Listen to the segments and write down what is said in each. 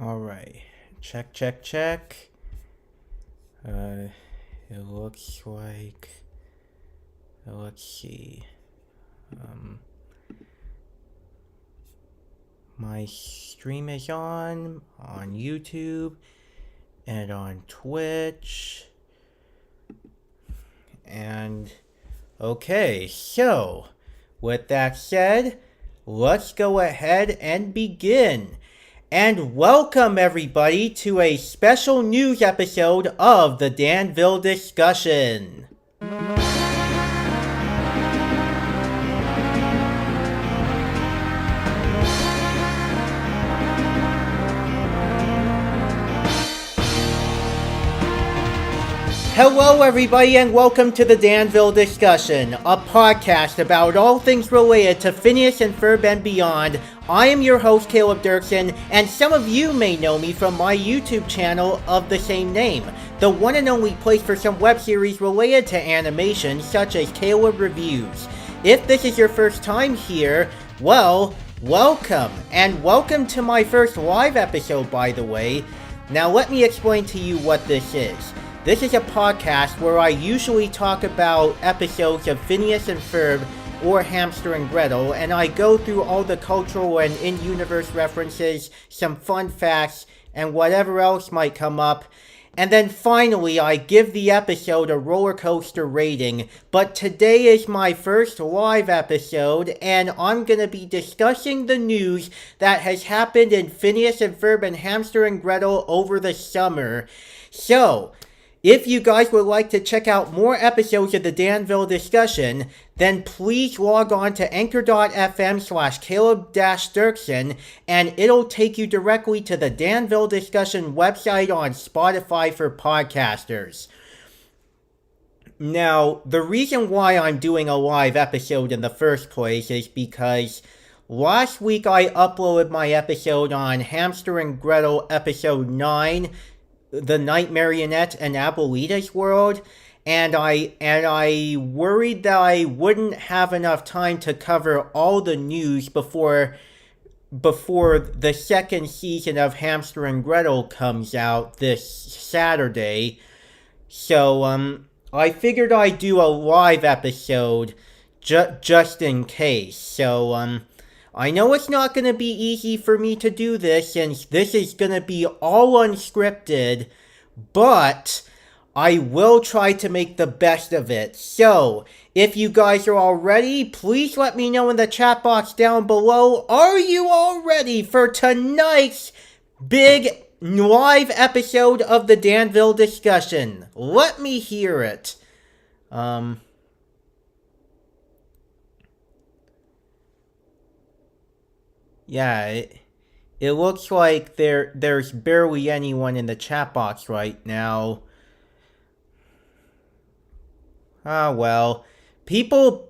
Alright, check. It looks like, let's see, my stream is on YouTube and on Twitch, and okay, so with that said, let's go ahead and begin. And welcome everybody to a special news episode of the Danville Discussion. Hello everybody and welcome to the Danville Discussion, a podcast about all things related to Phineas and Ferb and beyond. I am your host Caleb Dirksen, and some of you may know me from my YouTube channel of the same name, the one and only place for some web series related to animation such as Caleb Reviews. If this is your first time here, well, welcome, and welcome to my first live episode by the way. Now let me explain to you what this is. This is a podcast where I usually talk about episodes of Phineas and Ferb or Hamster and Gretel, and I go through all the cultural and in-universe references, some fun facts, and whatever else might come up. And then finally, I give the episode a roller coaster rating. But today is my first live episode, and I'm going to be discussing the news that has happened in Phineas and Ferb and Hamster and Gretel over the summer. So, if you guys would like to check out more episodes of the Danville Discussion, then please log on to anchor.fm/Caleb-Dirksen, and it'll take you directly to the Danville Discussion website on Spotify for podcasters. Now, the reason why I'm doing a live episode in the first place is because last week I uploaded my episode on Hamster and Gretel episode 9, The Night Marionette and Abuelita's World, and I worried that I wouldn't have enough time to cover all the news before the second season of Hamster and Gretel comes out this Saturday. So I figured I'd do a live episode just in case. So I know it's not going to be easy for me to do this, since this is going to be all unscripted, but I will try to make the best of it. So, if you guys are all ready, please let me know in the chat box down below. Are you all ready for tonight's big live episode of the Danville Discussion? Let me hear it. Yeah, it looks like there's barely anyone in the chat box right now. Ah, well, people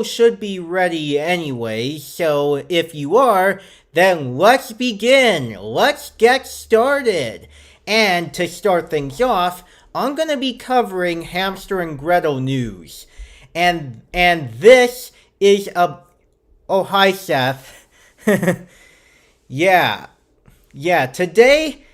should be ready anyway, so if you are, then let's begin. Let's get started. And to start things off, I'm going to be covering Hamster and Gretel news. And this is a... Oh, hi, Seth. Yeah, today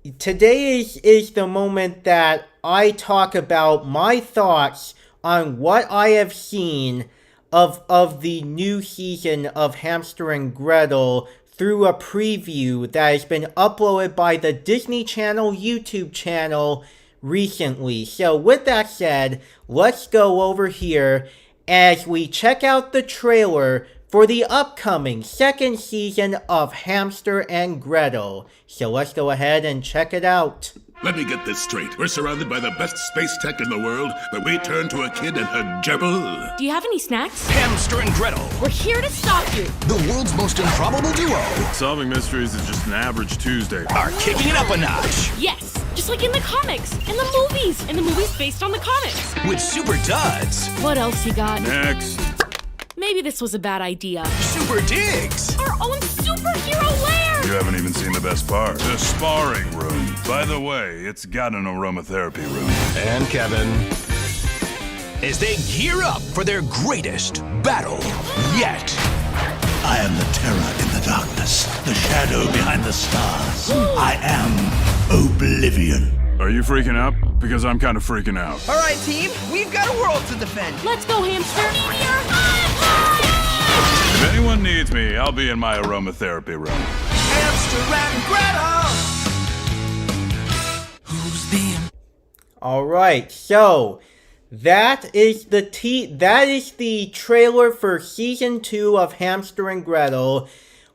is the moment that I talk about my thoughts on what I have seen of the new season of Hamster and Gretel through a preview that has been uploaded by the Disney Channel YouTube channel recently. So with that said, let's go over here as we check out the trailer for the upcoming second season of Hamster and Gretel. So let's go ahead and check it out. Let me get this straight. We're surrounded by the best space tech in the world, but we turn to a kid and her gerbil? Do you have any snacks? Hamster and Gretel. We're here to stop you. The world's most improbable duo. Solving mysteries is just an average Tuesday. Are kicking it up a notch. Yes, just like in the comics, and the movies, and the movies based on the comics. With super duds. What else you got? Next. Maybe this was a bad idea. Super digs. Our own superhero lair! You haven't even seen the best part. The sparring room. By the way, it's got an aromatherapy room. And Kevin. As they gear up for their greatest battle yet. I am the terror in the darkness, the shadow behind the stars. I am Oblivion. Are you freaking out? Because I'm kind of freaking out. All right, team, we've got a world to defend. Let's go, Hamster! If anyone needs me, I'll be in my aromatherapy room. Hamster and Gretel! Who's the... Alright, so that is the trailer for season 2 of Hamster and Gretel,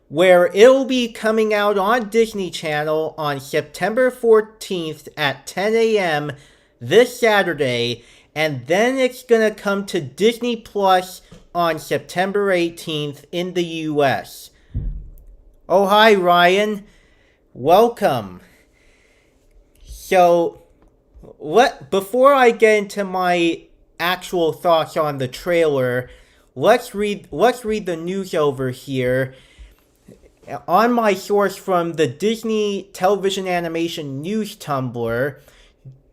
where it'll be coming out on Disney Channel on September 14th at 10 a.m. this Saturday, and then it's gonna come to Disney Plus on September 18th in the US. Oh, hi, Ryan. Welcome. So, before I get into my actual thoughts on the trailer, let's read the news over here. On my source from the Disney Television Animation News Tumblr,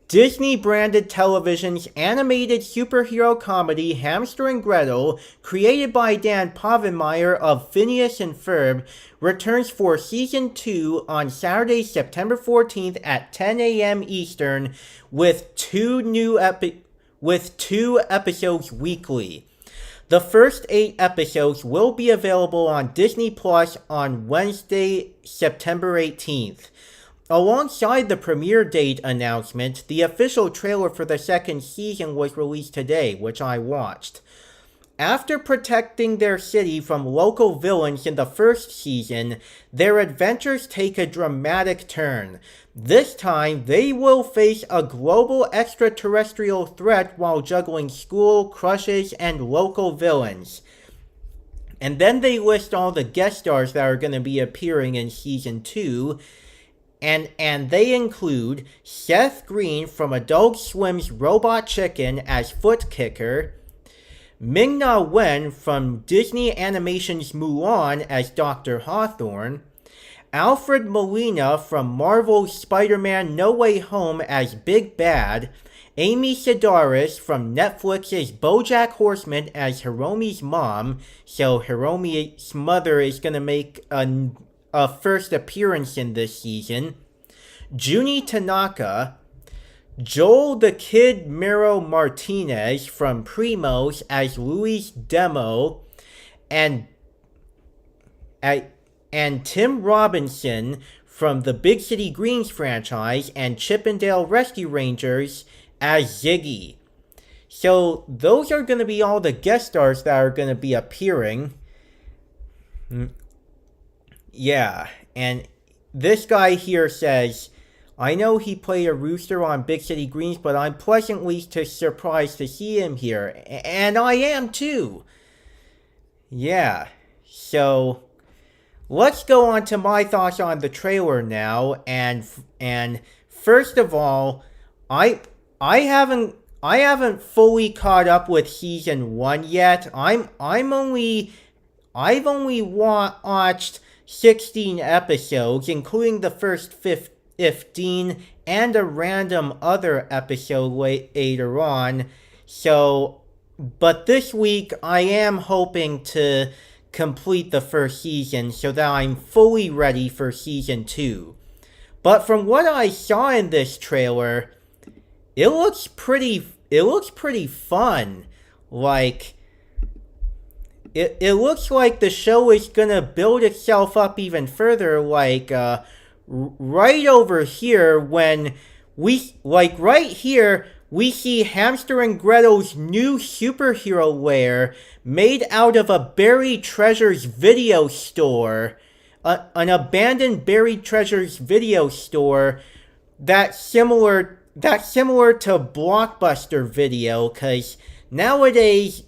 Disney-branded television's animated superhero comedy Hamster and Gretel, created by Dan Povenmire of Phineas and Ferb, returns for Season 2 on Saturday, September 14th at 10 a.m. Eastern, with two episodes weekly. The first 8 episodes will be available on Disney Plus on Wednesday, September 18th. Alongside the premiere date announcement, the official trailer for the second season was released today, which I watched. After protecting their city from local villains in the first season, their adventures take a dramatic turn. This time, they will face a global extraterrestrial threat while juggling school, crushes, and local villains. And then they list all the guest stars that are going to be appearing in Season 2, and they include Seth Green from Adult Swim's Robot Chicken as Foot Kicker, Ming-Na Wen from Disney Animation's Mulan as Dr. Hawthorne, Alfred Molina from Marvel's Spider-Man No Way Home as Big Bad, Amy Sedaris from Netflix's BoJack Horseman as Hiromi's mom, so Hiromi's mother is going to make a first appearance in this season, Juni Tanaka, Joel the Kid Miro Martinez from Primos as Luis Demo, and Tim Robinson from the Big City Greens franchise and Chippendale Rescue Rangers as Ziggy. So those are going to be all the guest stars that are going to be appearing. Yeah, and this guy here says, I know he played a rooster on Big City Greens, but I'm pleasantly surprised to see him here. And I am too. Yeah, so let's go on to my thoughts on the trailer now. And first of all, I haven't fully caught up with season 1 yet. I've only watched 16 episodes, including the first 15 and a random other episode later on. So, but this week I am hoping to complete the first season so that I'm fully ready for season 2. But from what I saw in this trailer, it looks pretty fun. Like, it looks like the show is gonna build itself up even further, like, right over here when right here, we see Hamster and Gretel's new superhero lair made out of a buried treasures video store. An abandoned buried treasures video store that's similar to Blockbuster Video, because nowadays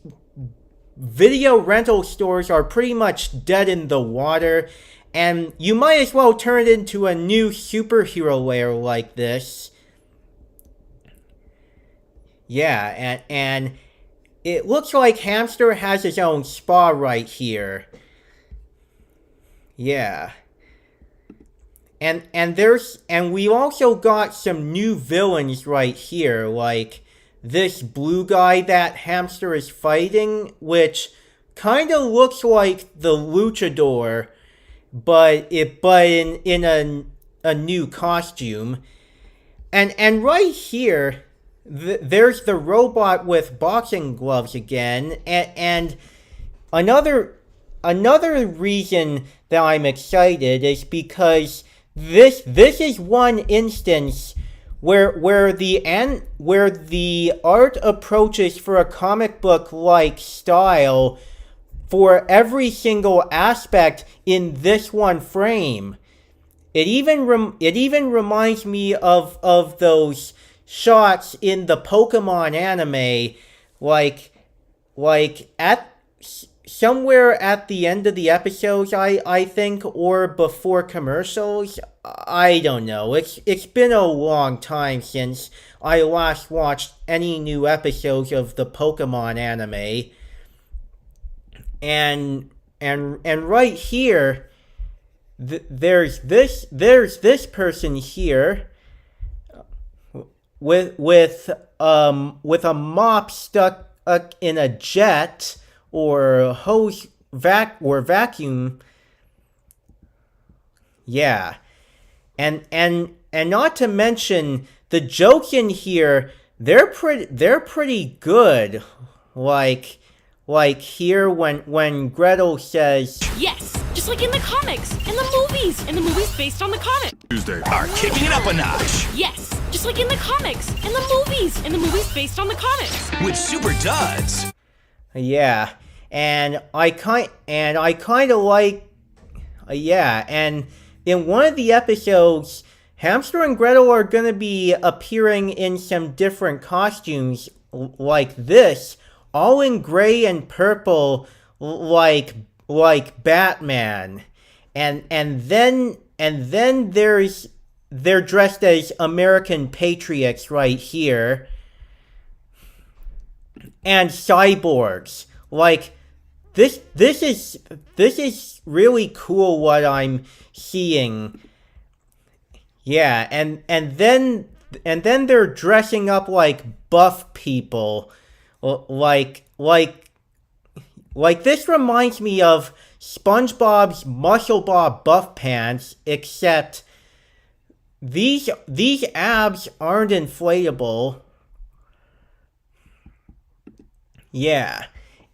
video rental stores are pretty much dead in the water, and you might as well turn it into a new superhero lair like this. Yeah, and it looks like Hamster has his own spa right here. Yeah. And we also got some new villains right here, like this blue guy that Hamster is fighting, which kind of looks like the luchador, but in a new costume. And right here, there's the robot with boxing gloves again, and another reason that I'm excited is because this is one instance where the art approaches for a comic book like style for every single aspect in this one frame. It even reminds me of those shots in the Pokemon anime, like at somewhere at the end of the episodes, I think, or before commercials. I don't know. It's been a long time since I last watched any new episodes of the Pokemon anime. And right here, there's this person here with a mop stuck in a jet or a hose vacuum. Yeah. And not to mention the jokes in here, they're pretty good. Like here when Gretel says, Yes, just like in the comics, in the movies based on the comics. Tuesday. Are kicking it up a notch. Yes, just like in the comics, in the movies based on the comics. With super duds. yeah, and I kind of like, yeah, and in one of the episodes, Hamster and Gretel are gonna be appearing in some different costumes like this, all in gray and purple, like Batman, and then they're dressed as American patriots right here, and cyborgs. Like this is really cool what I'm seeing. Yeah, and then they're dressing up like buff people. Like this reminds me of SpongeBob's Muscle Bob Buff Pants, except these abs aren't inflatable. Yeah,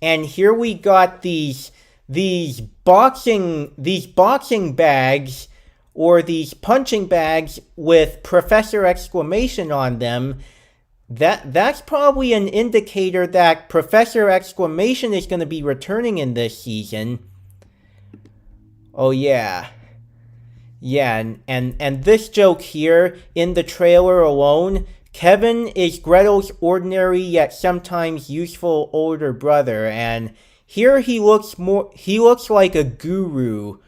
and here we got these boxing bags, or these punching bags with Professor Exclamation on them. That's probably an indicator that Professor Exclamation is going to be returning in this season. Oh yeah. Yeah, and this joke here, in the trailer alone, Kevin is Gretel's ordinary yet sometimes useful older brother, and here he looks like a guru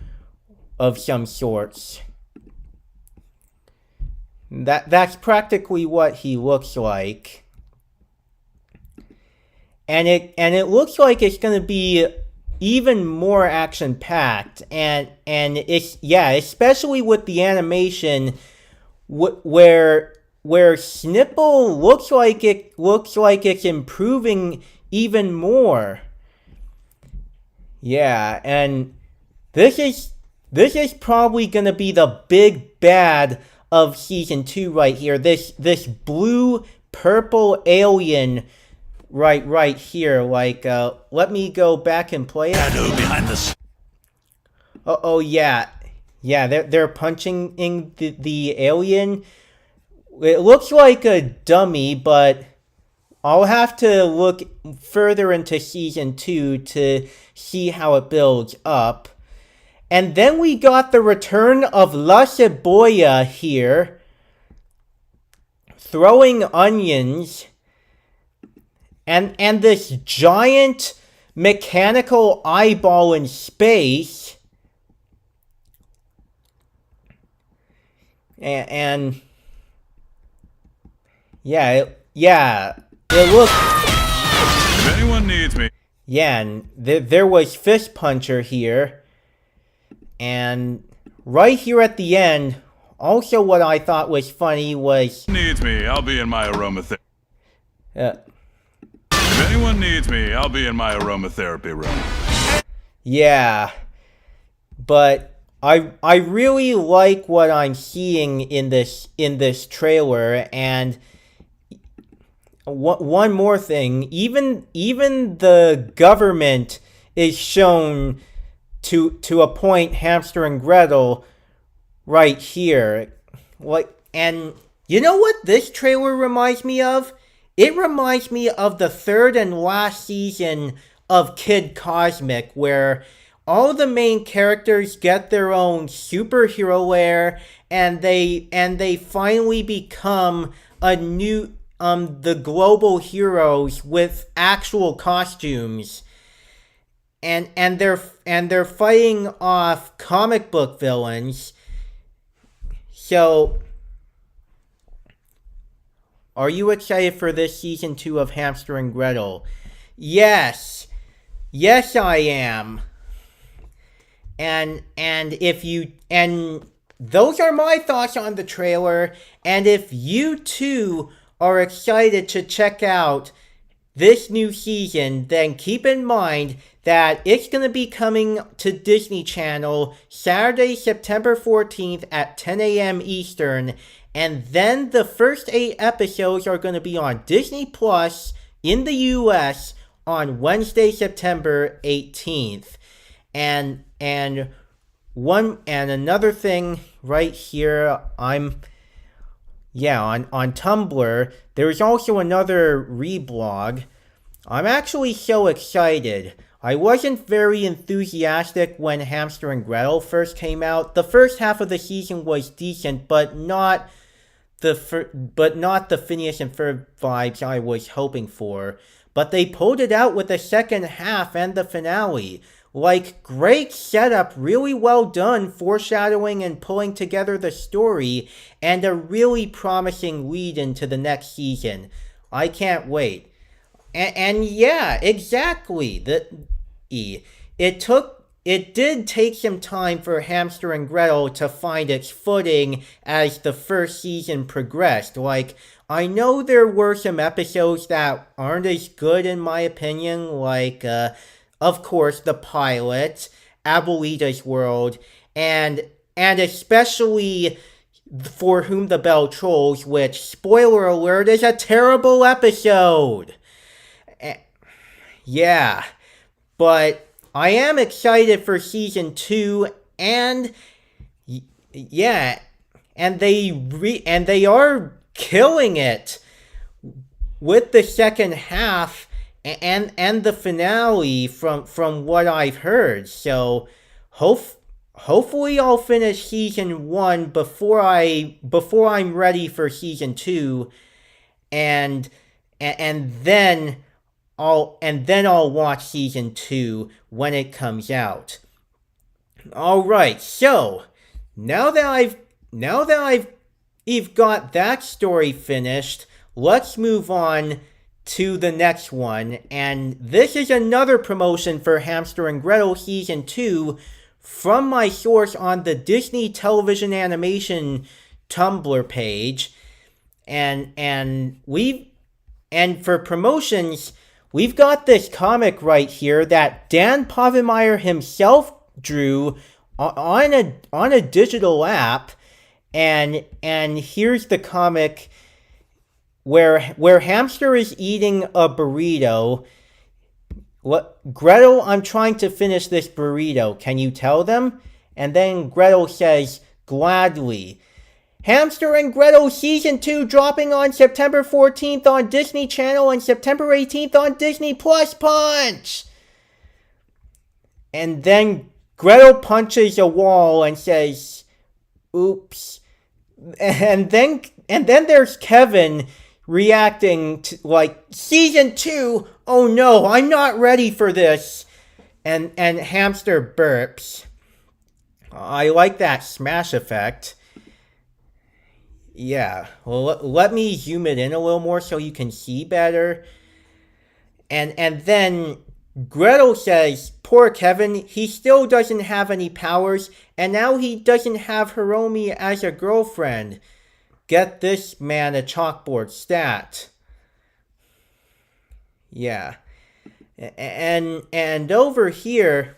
of some sorts. That's practically what he looks like. And it looks like it's going to be even more action-packed, and it's, yeah, especially with the animation where Snipple looks like it's improving even more. Yeah, and this is probably going to be the big bad of season 2 right here. This blue purple alien right here. Like, let me go back and play it. Shadow behind the... Oh yeah, they're punching in the alien. It looks like a dummy, but I'll have to look further into season 2 to see how it builds up. And then we got the return of La Cebolla here, throwing onions, and this giant mechanical eyeball in space. And yeah, it looks... If anyone needs me... Yeah, and there was Fist Puncher here. And right here at the end, also what I thought was funny was... Needs me, I'll be in my aromatherapy. If anyone needs me, I'll be in my aromatherapy room. Yeah, but I really like what I'm seeing in this trailer. And one more thing, even the government is shown to appoint Hamster and Gretel right here. And you know what this trailer reminds me of? It reminds me of the third and last season of Kid Cosmic, where all the main characters get their own superhero wear, and they finally become a new the global heroes with actual costumes. And they're fighting off comic book villains. So, are you excited for this season 2 of Hamster and Gretel? Yes, I am. And those are my thoughts on the trailer. And if you too are excited to check out this new season, then keep in mind that it's going to be coming to Disney Channel Saturday, September 14th at 10 a.m. Eastern. And then the first 8 episodes are going to be on Disney Plus in the US on Wednesday, September 18th. And another thing right here, on Tumblr, there's also another reblog. I'm actually so excited. I wasn't very enthusiastic when Hamster and Gretel first came out. The first half of the season was decent, but not the Phineas and Ferb vibes I was hoping for. But they pulled it out with the second half and the finale. Great setup, really well done, foreshadowing and pulling together the story, and a really promising lead into the next season. I can't wait. And yeah, exactly. It did take some time for Hamster and Gretel to find its footing as the first season progressed. I know there were some episodes that aren't as good in my opinion, of course, the pilot, Abuelita's World, and especially For Whom the Bell Tolls, which, spoiler alert, is a terrible episode. Yeah, but I am excited for season 2, and yeah, and they are killing it with the second half and the finale from what I've heard. So hopefully I'll finish season 1 before I'm ready for season 2, and then I'll watch season 2 when it comes out. All right, so now that I've got that story finished, let's move on to the next one. And this is another promotion for Hamster and Gretel season 2 from my source on the Disney Television Animation Tumblr page. And for promotions, we've got this comic right here that Dan Povenmire himself drew on a digital app, and here's the comic where Hamster is eating a burrito. Gretel, I'm trying to finish this burrito. Can you tell them? And then Gretel says, gladly. Hamster and Gretel Season 2 dropping on September 14th on Disney Channel and September 18th on Disney Plus Punch! And then Gretel punches a wall and says, oops. And then there's Kevin reacting to, Season 2? Oh no, I'm not ready for this. And Hamster burps. I like that smash effect. Yeah, well, let me zoom it in a little more so you can see better. And then Gretel says, poor Kevin, he still doesn't have any powers, and now he doesn't have Hiromi as a girlfriend. Get this man a chalkboard stat. Yeah. And over here,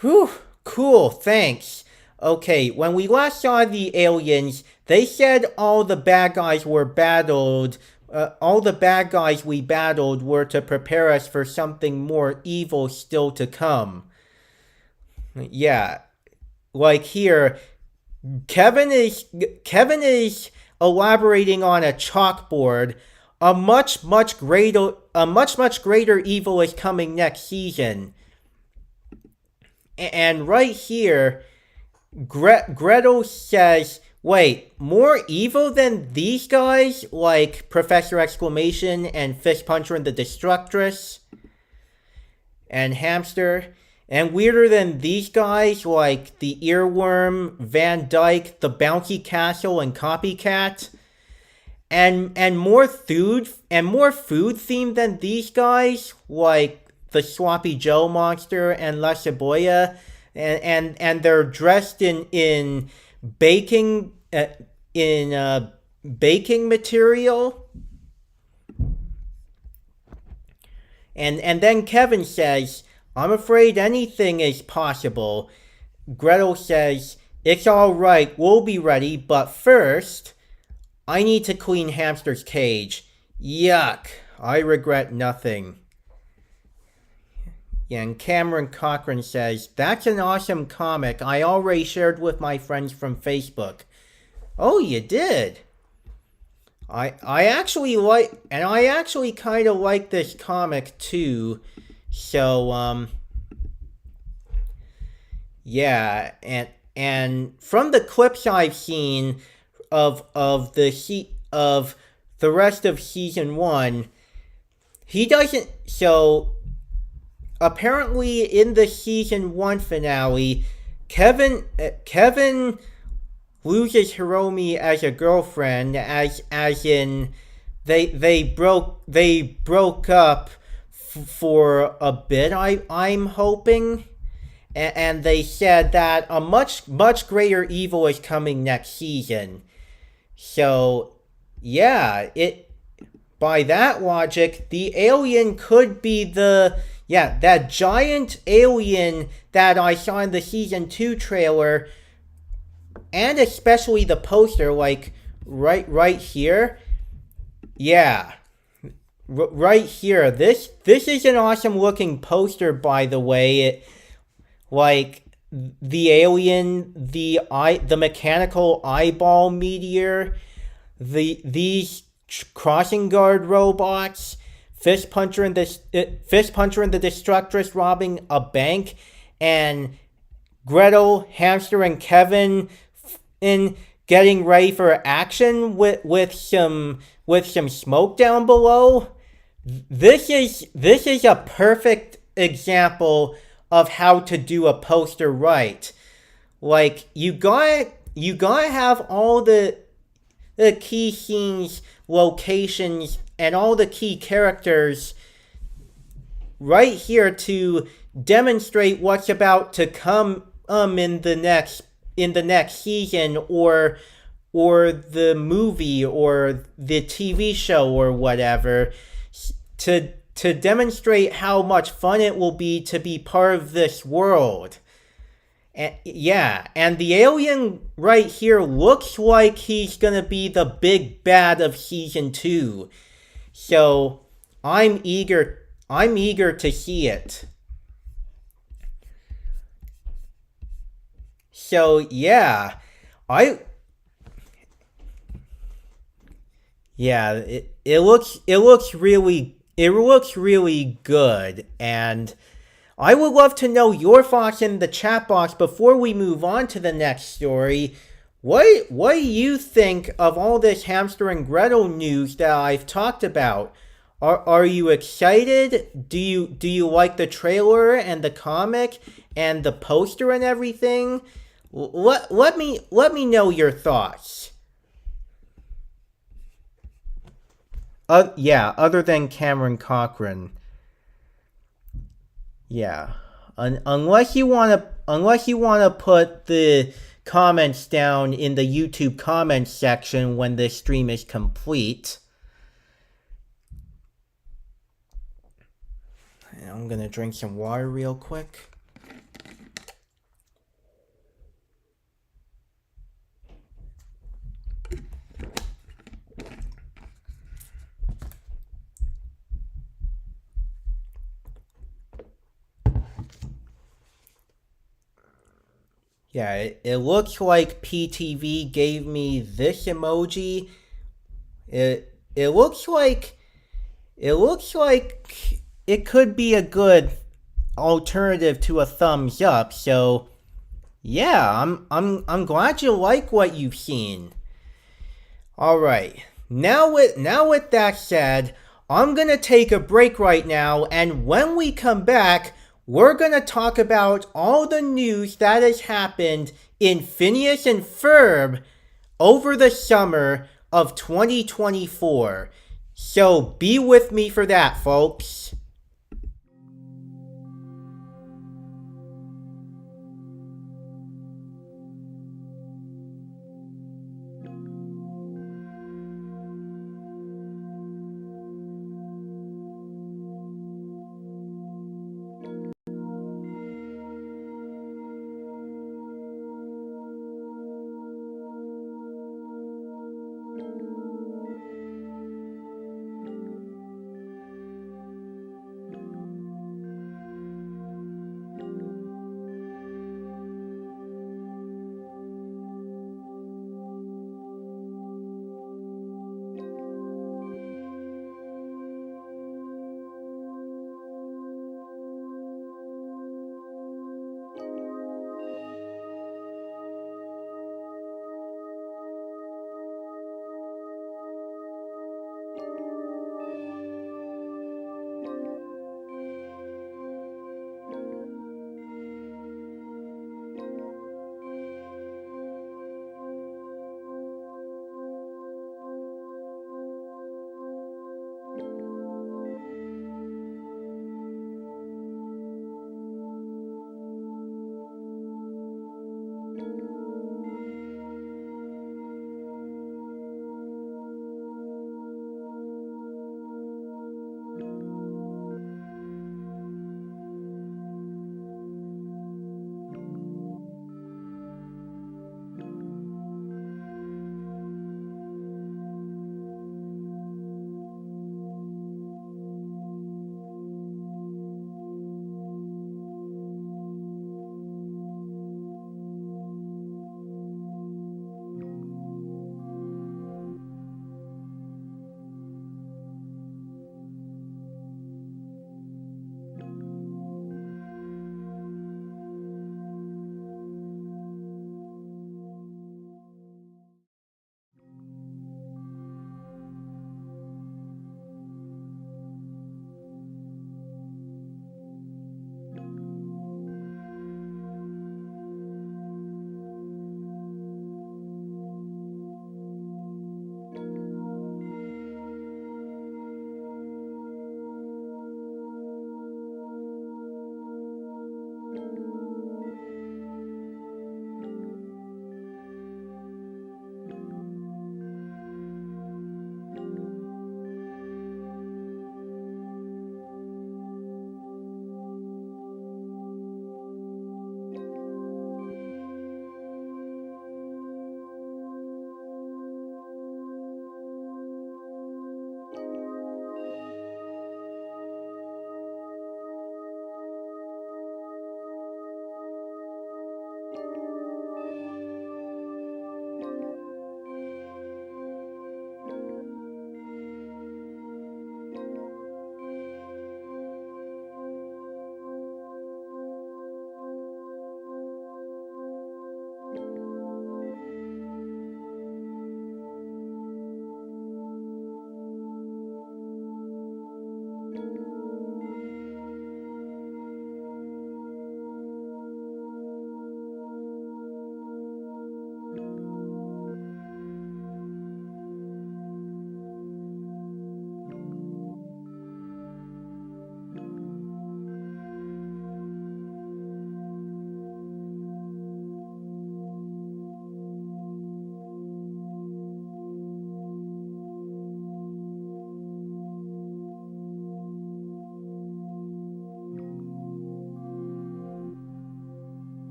Whew, cool, thanks. Okay, when we last saw the aliens, they said all the bad guys we battled were to prepare us for something more evil still to come. Yeah, like here, Kevin is elaborating on a chalkboard. A much greater evil is coming next season. And right here, Gretel says, wait, more evil than these guys? Like Professor Exclamation and Fist Puncher and the Destructress? And Hamster? And weirder than these guys? Like the Earworm, Van Dyke, the Bouncy Castle, and Copycat? And more food themed than these guys? Like the Sloppy Joe monster and La Cebolla? And they're dressed in baking baking material. And then Kevin says, I'm afraid anything is possible. Gretel says, it's all right, we'll be ready, but first, I need to clean Hamster's cage. Yuck, I regret nothing. And Cameron Cochran says, that's an awesome comic I already shared with my friends from Facebook. Oh, you did? I actually kind of like this comic too. So, yeah, and from the clips I've seen of the rest of season 1, he doesn't, so apparently in the season 1 finale, Kevin loses Hiromi as a girlfriend, as in they broke up for a bit, I'm hoping, and they said that a much greater evil is coming next season. So yeah, by that logic, the alien could be that giant alien that I saw in the season 2 trailer, and especially the poster, like right here. Yeah, right here. This is an awesome looking poster, by the way. Like the alien, the mechanical eyeball meteor, these crossing guard robots, Fist Puncher and the Destructress robbing a bank, and Gretel, Hamster, and Kevin in getting ready for action with some smoke down below. This is a perfect example of how to do a poster right. Like you gotta have all the key scenes, locations, and all the key characters right here to demonstrate what's about to come in the next season, or the movie or the TV show or whatever, to demonstrate how much fun it will be to be part of this world. And the alien right here looks like he's gonna be the big bad of season 2. So I'm eager to see it. So yeah, it looks really good, and I would love to know your thoughts in the chat box before we move on to the next story. What do you think of all this Hamster and Gretel news that I've talked about? Are you excited? Do you like the trailer and the comic and the poster and everything? Let me know your thoughts. Other than Cameron Cochran. Yeah. Unless you want to put the comments down in the YouTube comments section when this stream is complete. And I'm going to drink some water real quick. Yeah, it looks like PTV gave me this emoji. It looks like it could be a good alternative to a thumbs up. So yeah, I'm glad you like what you've seen. All right. Now with that said, I'm going to take a break right now, and when we come back, we're going to talk about all the news that has happened in Phineas and Ferb over the summer of 2024. So be with me for that, folks.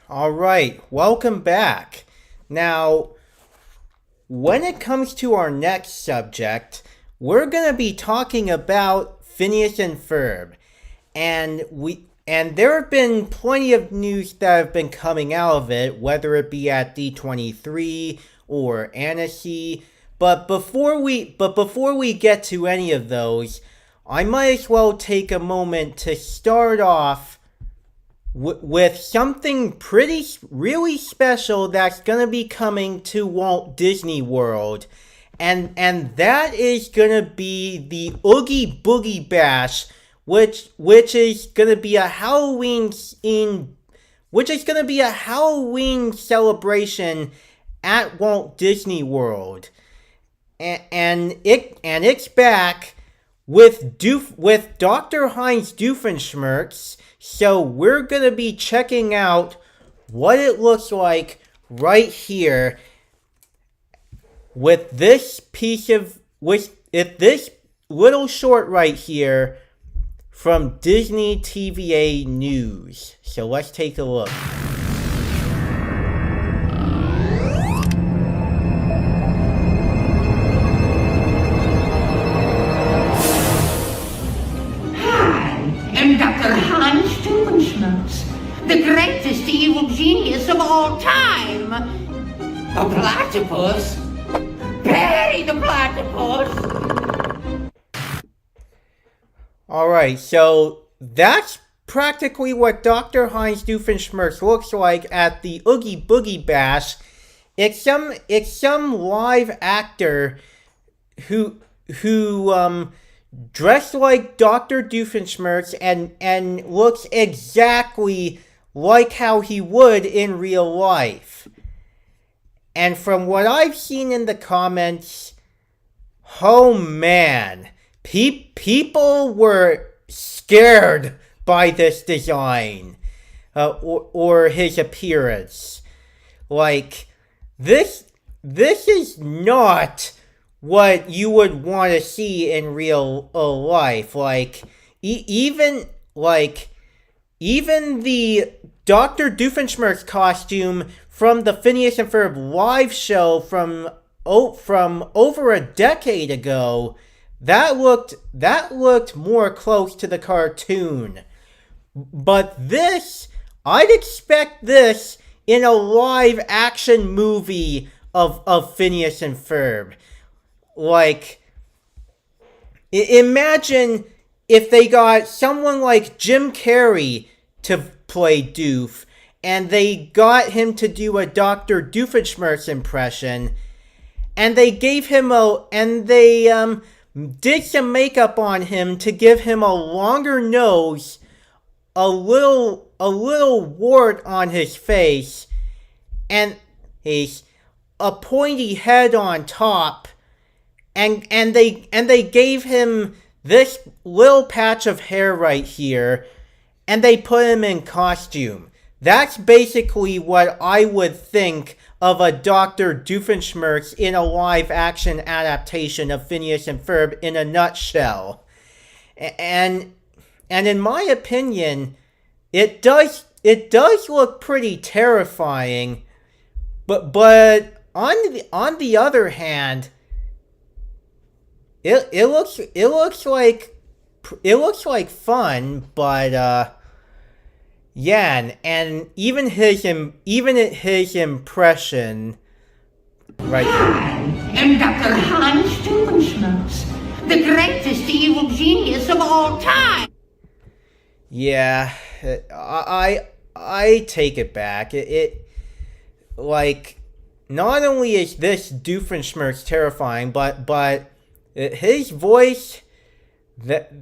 All right, welcome back. Now, when it comes to our next subject, we're going to be talking about Phineas and Ferb. And there have been plenty of news that have been coming out of it, whether it be at D23 or Annecy. But before we get to any of those, I might as well take a moment to start off with something really special that's gonna be coming to Walt Disney World, and that is gonna be the Oogie Boogie Bash, which is gonna be a Halloween celebration at Walt Disney World, and it's back with Dr. Heinz Doofenshmirtz. So we're gonna be checking out what it looks like right here with this little short right here from Disney TVA News. So let's take a look. I'm Dr. Hans Doofenshmirtz, the greatest evil genius of all time. A platypus? Bury the platypus! Alright, so that's practically what Dr. Heinz Doofenshmirtz looks like at the Oogie Boogie Bash. It's some live actor who dressed like Dr. Doofenshmirtz and looks exactly like how he would in real life. And from what I've seen in the comments, oh man, people were scared by this design or his appearance. Like, this is not what you would want to see in real life. Like, even the Dr. Doofenshmirtz costume from the Phineas and Ferb live show from over a decade ago, that looked more close to the cartoon. But this, I'd expect this in a live action movie of Phineas and Ferb. Like, imagine if they got someone like Jim Carrey to play Doof, and they got him to do a Dr. Doofenshmirtz impression, and they gave him did some makeup on him to give him a longer nose, a little wart on his face, and a pointy head on top. And they gave him this little patch of hair right here, and they put him in costume. That's basically what I would think of a Dr. Doofenshmirtz in a live-action adaptation of Phineas and Ferb in a nutshell. And in my opinion, it does look pretty terrifying. But on the other hand, It looks like fun, but yeah, and even his impression right here. I'm Dr. Hans Doofenshmirtz, the greatest evil genius of all time. Yeah, I take it back. It like, not only is this Doofenshmirtz terrifying, but his voice, that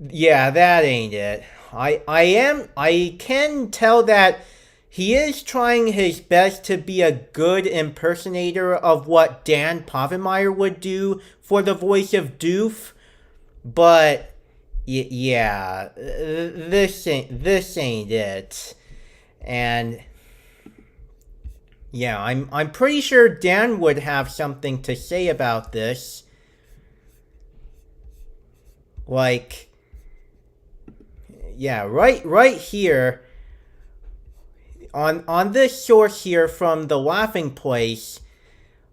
ain't it. I can tell that he is trying his best to be a good impersonator of what Dan Povenmire would do for the voice of Doof, but yeah, this ain't it. And yeah, I'm pretty sure Dan would have something to say about this. Like, yeah, right here, on this source here from The Laughing Place,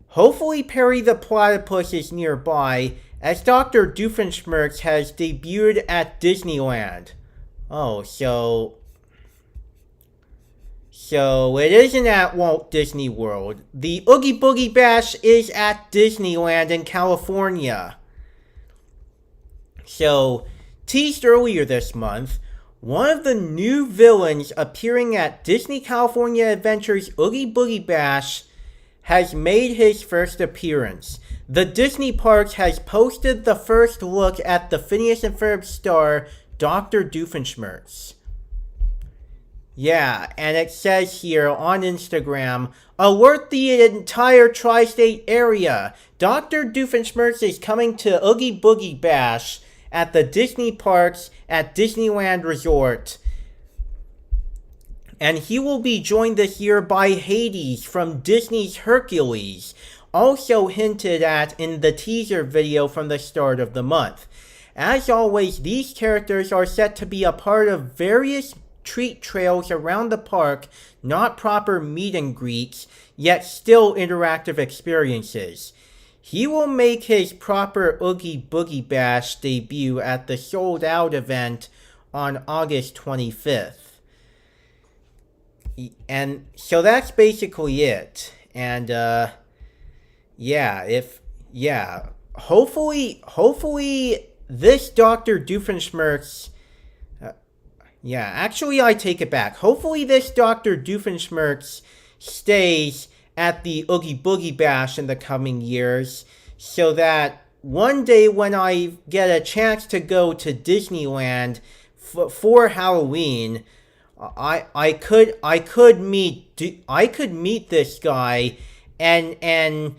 hopefully Perry the Platypus is nearby, as Dr. Doofenshmirtz has debuted at Disneyland. Oh, so it isn't at Walt Disney World. The Oogie Boogie Bash is at Disneyland in California. So, teased earlier this month, one of the new villains appearing at Disney California Adventure's Oogie Boogie Bash has made his first appearance. The Disney Parks has posted the first look at the Phineas and Ferb star, Dr. Doofenshmirtz. Yeah, and it says here on Instagram, alert the entire tri-state area. Dr. Doofenshmirtz is coming to Oogie Boogie Bash at the Disney Parks at Disneyland Resort. And he will be joined this year by Hades from Disney's Hercules, also hinted at in the teaser video from the start of the month. As always, these characters are set to be a part of various treat trails around the park, not proper meet and greets, yet still interactive experiences. He will make his proper Oogie Boogie Bash debut at the Sold Out event on August 25th. And so that's basically it. And hopefully this Dr. Doofenshmirtz, actually I take it back. Hopefully this Dr. Doofenshmirtz stays at the Oogie Boogie Bash in the coming years, so that one day when I get a chance to go to Disneyland for Halloween, I could meet this guy and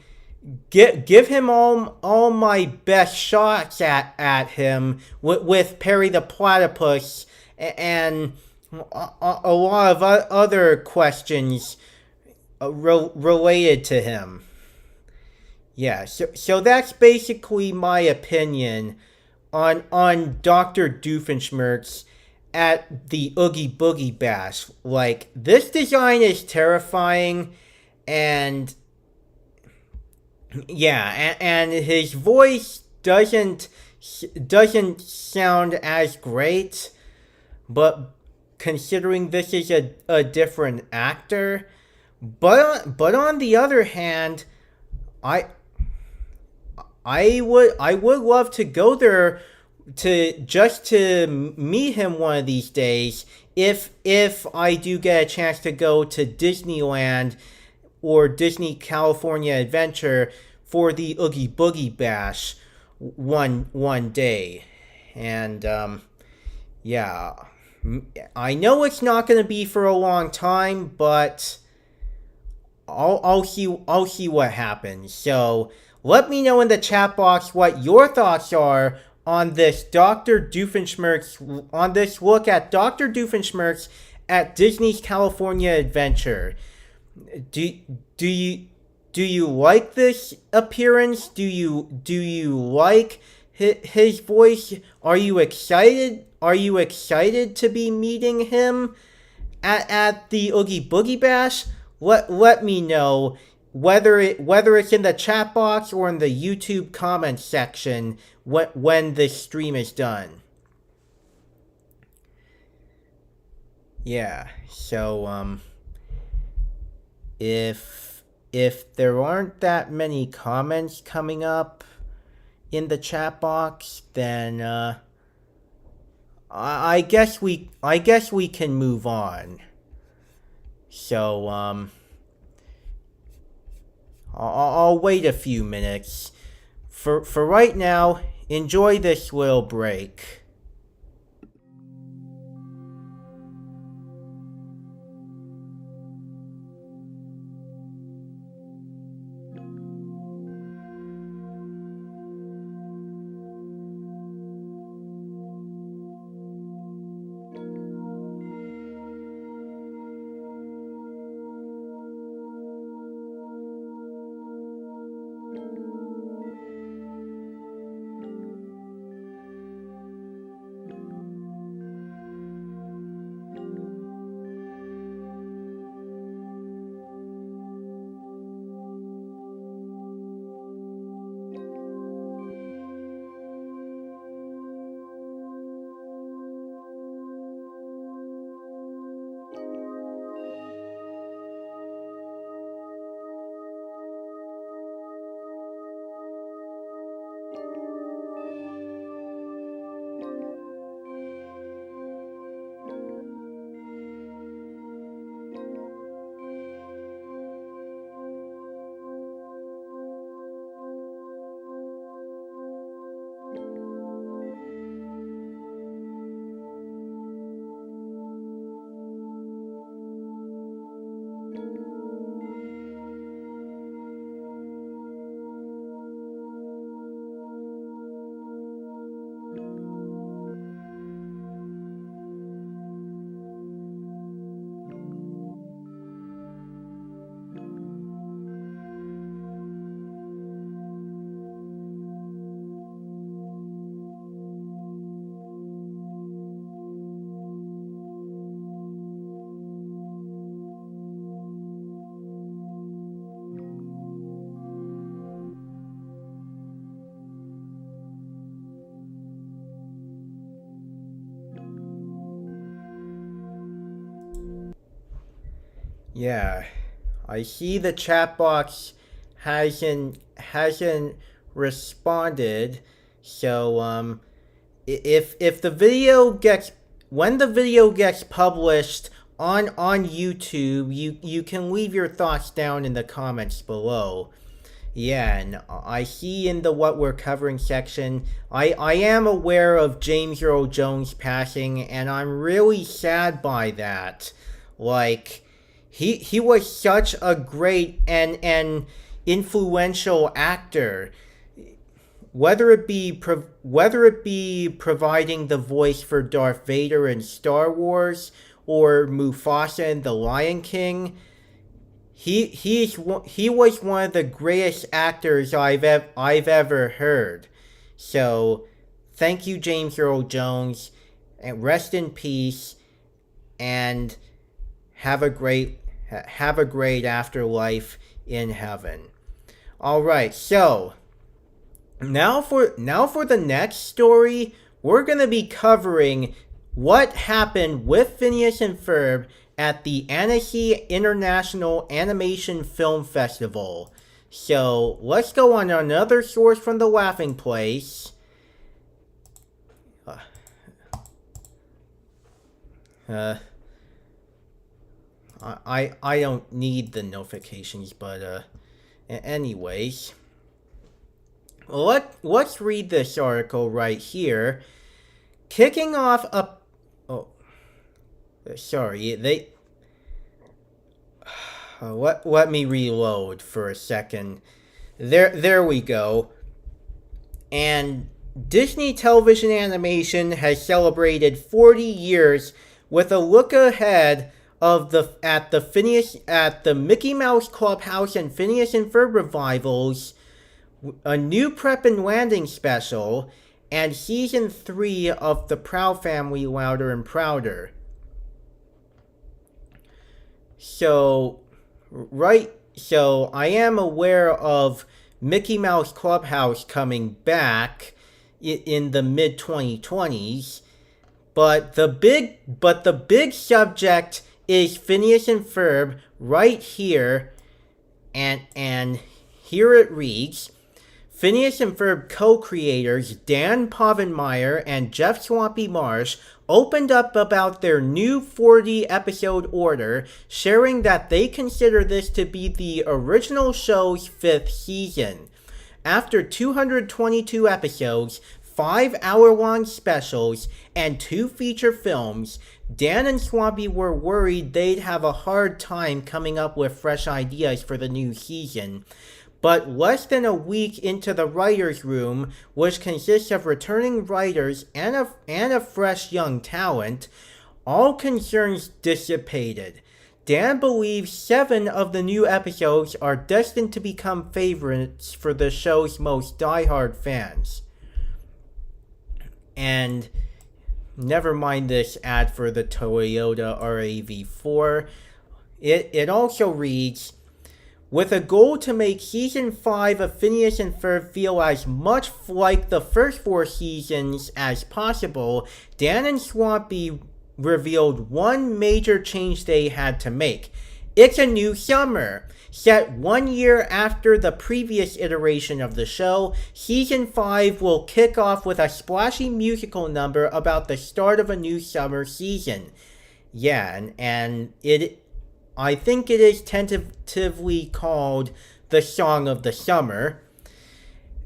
give him all my best shots at him with Perry the Platypus and a lot of other questions related to him. Yeah, so that's basically my opinion on Dr. Doofenshmirtz at the Oogie Boogie Bash. Like, this design is terrifying, and and his voice doesn't sound as great, but considering this is a different actor, but on the other hand, I would love to go there to meet him one of these days if I do get a chance to go to Disneyland or Disney California Adventure for the Oogie Boogie Bash one day. And I know it's not going to be for a long time, but I'll see what happens. So let me know in the chat box what your thoughts are on this Dr. Doofenshmirtz, on this look at Dr. Doofenshmirtz at Disney's California Adventure. Do you like this appearance? Do you like his voice? Are you excited? Are you excited to be meeting him at the Oogie Boogie Bash? Let me know whether it's in the chat box or in the YouTube comment section when this stream is done. Yeah, so if there aren't that many comments coming up in the chat box, then I guess we can move on. So I'll wait a few minutes. For right now, enjoy this little break. Yeah, I see the chat box hasn't responded. So if the video gets when the video gets published on YouTube, you can leave your thoughts down in the comments below. Yeah, and I see in the what we're covering section, I am aware of James Earl Jones passing, and I'm really sad by that. Like, he was such a great and influential actor. Whether it be providing the voice for Darth Vader in Star Wars or Mufasa in The Lion King, he was one of the greatest actors I've ever heard. So, thank you, James Earl Jones, and rest in peace, and have a great afterlife in heaven. All right, so now for the next story, we're gonna be covering what happened with Phineas and Ferb at the Annecy International Animation Film Festival. So let's go on another source from the Laughing Place. I don't need the notifications, but anyways, let's read this article right here. Kicking off a sorry, let me reload for a second. There we go. And Disney Television Animation has celebrated 40 years with a look ahead of at the Mickey Mouse Clubhouse and Phineas and Ferb revivals, a new Prep and Landing special, and season 3 of The Proud Family Louder and Prouder. So I am aware of Mickey Mouse Clubhouse coming back in the mid-2020s, but the big subject is Phineas and Ferb right here, and here it reads: Phineas and Ferb co-creators Dan Povenmire and Jeff Swampy Marsh opened up about their new 40-episode order, sharing that they consider this to be the original show's 5th season. After 222 episodes, 5 hour-long specials, and 2 feature films, Dan and Swampy were worried they'd have a hard time coming up with fresh ideas for the new season. But less than a week into the writer's room, which consists of returning writers and a fresh young talent, all concerns dissipated. Dan believes 7 of the new episodes are destined to become favorites for the show's most diehard fans. And never mind this ad for the Toyota RAV4. It also reads: with a goal to make Season 5 of Phineas and Ferb feel as much like the first 4 seasons as possible, Dan and Swampy revealed one major change they had to make. It's a new summer. Set 1 year after the previous iteration of the show, Season 5 will kick off with a splashy musical number about the start of a new summer season. Yeah, and I think it is tentatively called the Song of the Summer.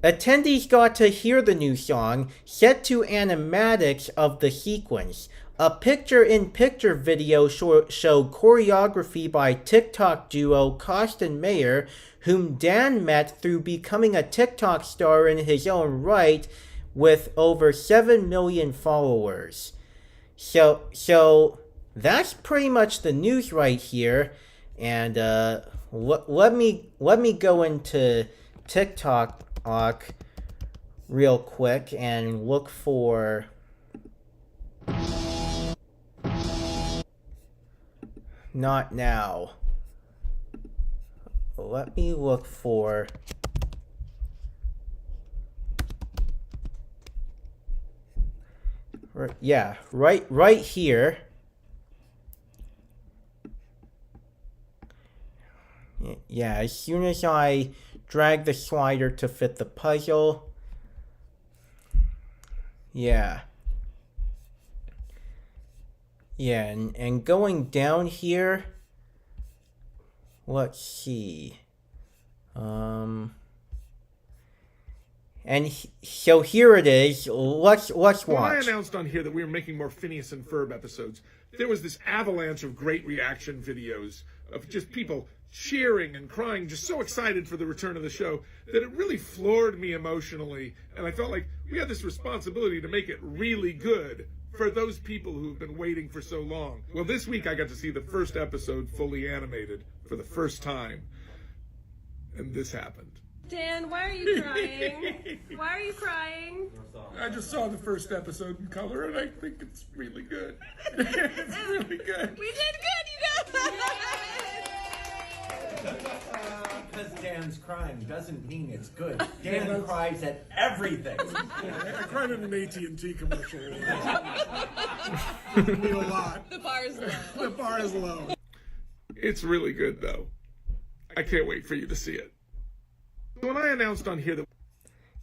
Attendees got to hear the new song, set to animatics of the sequence. A picture-in-picture video showed choreography by TikTok duo Cost and Mayer, whom Dan met through becoming a TikTok star in his own right with over 7 million followers. So that's pretty much the news right here, and let me go into TikTok real quick and look for not now. Let me look for right here. Yeah, as soon as I drag the slider to fit the puzzle. Yeah. Yeah, and going down here, let's see. So here it is. Let's watch. When I announced on here that we were making more Phineas and Ferb episodes, there was this avalanche of great reaction videos of just people cheering and crying, just so excited for the return of the show, that it really floored me emotionally. And I felt like we had this responsibility to make it really good for those people who've been waiting for so long. Well, this week I got to see the first episode fully animated for the first time. And this happened. Dan, why are you crying? Why are you crying? I just saw the first episode in color, and I think it's really good. It's really good. We did good, you guys! Because Dan's crying doesn't mean it's good. Dan cries at everything. I cried in an AT&T commercial. It mean a lot. The bar is low. The bar is low. It's really good, though. I can't wait for you to see it. When I announced on here that...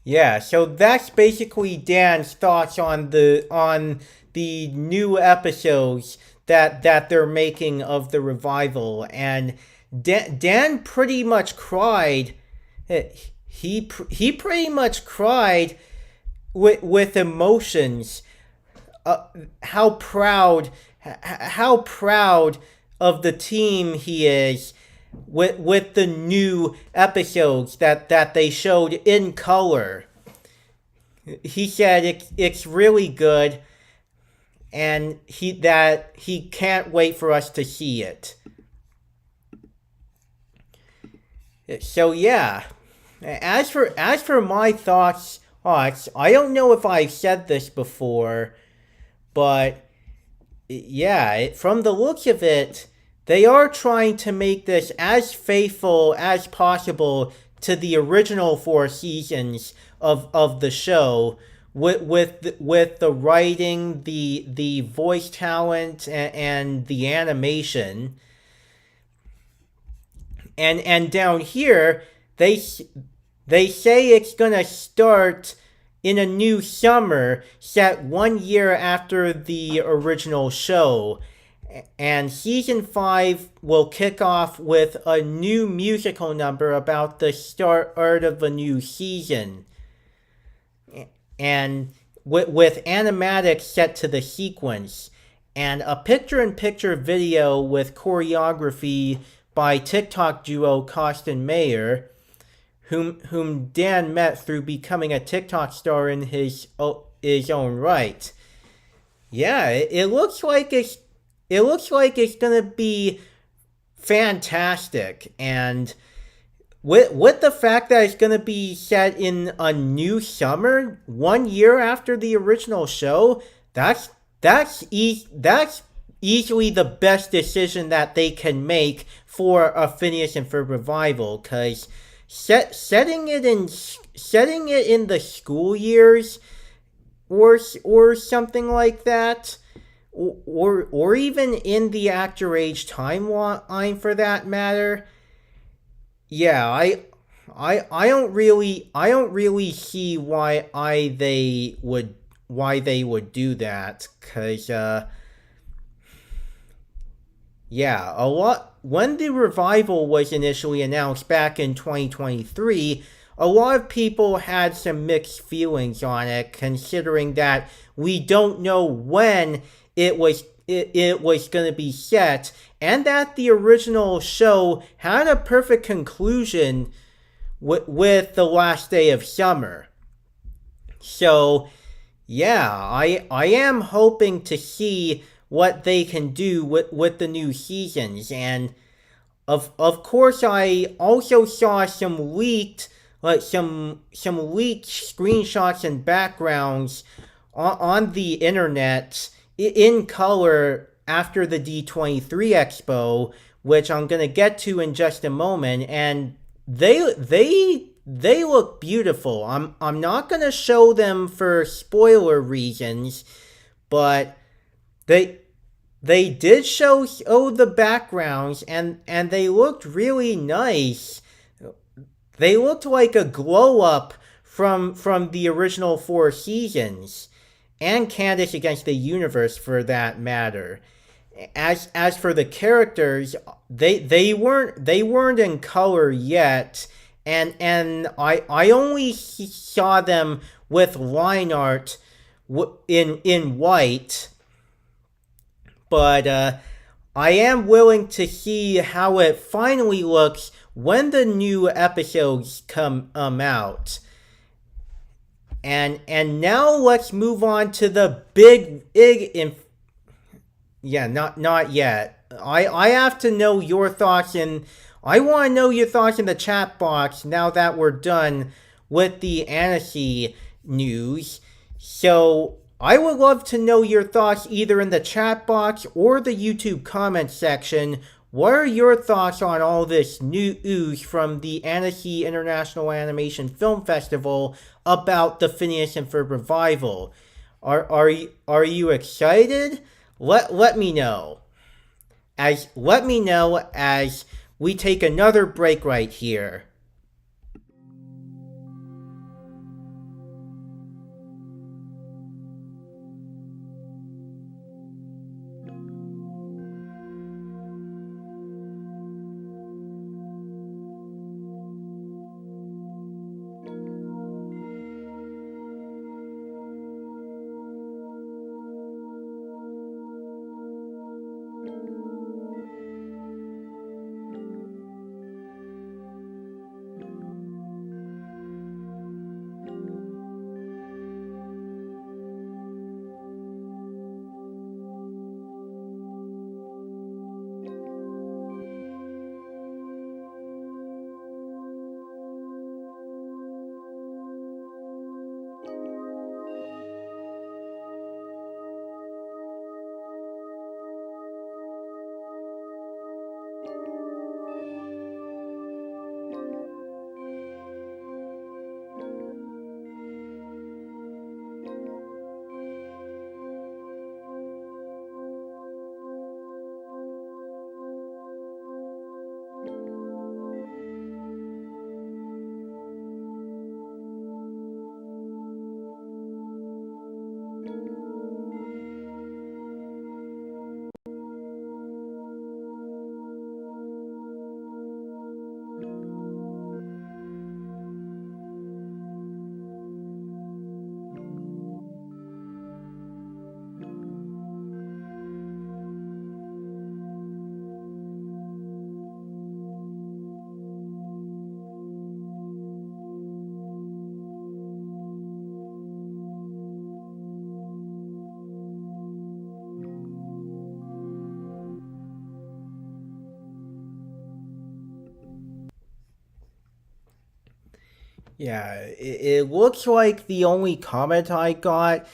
Yeah, so that's basically Dan's thoughts on the new episodes that they're making of the revival, and Dan pretty much cried. He pretty much cried with emotions. How proud of the team he is with the new episodes that they showed in color. He said it's really good, and he can't wait for us to see it. So yeah, as for my thoughts, I don't know if I've said this before, but yeah, from the looks of it, they are trying to make this as faithful as possible to the original 4 seasons of the show, with the writing, the voice talent, and the animation. And down here, they say it's gonna start in a new summer set 1 year after the original show. And season 5 will kick off with a new musical number about the start of a new season. And with animatics set to the sequence. And a picture-in-picture video with choreography by TikTok duo Costin Mayer, whom Dan met through becoming a TikTok star in his own right. Yeah, it looks like it's gonna be fantastic, and with the fact that it's gonna be set in a new summer, 1 year after the original show, that's easily the best decision that they can make for a Phineas and Ferb revival, because setting it in the school years or something like that, or even in the actor age timeline for that matter. Yeah, I don't really see why they would do that, cause yeah, a lot when the revival was initially announced back in 2023, a lot of people had some mixed feelings on it, considering that we don't know when it was going to be set, and that the original show had a perfect conclusion with the last day of summer. So, yeah, I am hoping to see what they can do with the new seasons, and of course I also saw some leaked screenshots and backgrounds on the internet in color after the D23 Expo, which I'm gonna get to in just a moment, and they look beautiful. I'm not gonna show them for spoiler reasons, but they they did show the backgrounds, and they looked really nice. They looked like a glow up from the original 4 seasons, and Candace Against the Universe for that matter. As for the characters, they weren't in color yet, and I only saw them with line art in white, but I am willing to see how it finally looks when the new episodes come out. And now let's move on to the big not yet. I have to know your thoughts, and I want to know your thoughts in the chat box now that we're done with the Annecy news. So I would love to know your thoughts either in the chat box or the YouTube comment section. What are your thoughts on all this news from the Annecy International Animation Film Festival about the Phineas and Ferb revival? Are you excited? Let me know. Let me know as we take another break right here. Yeah, it looks like the only comment I got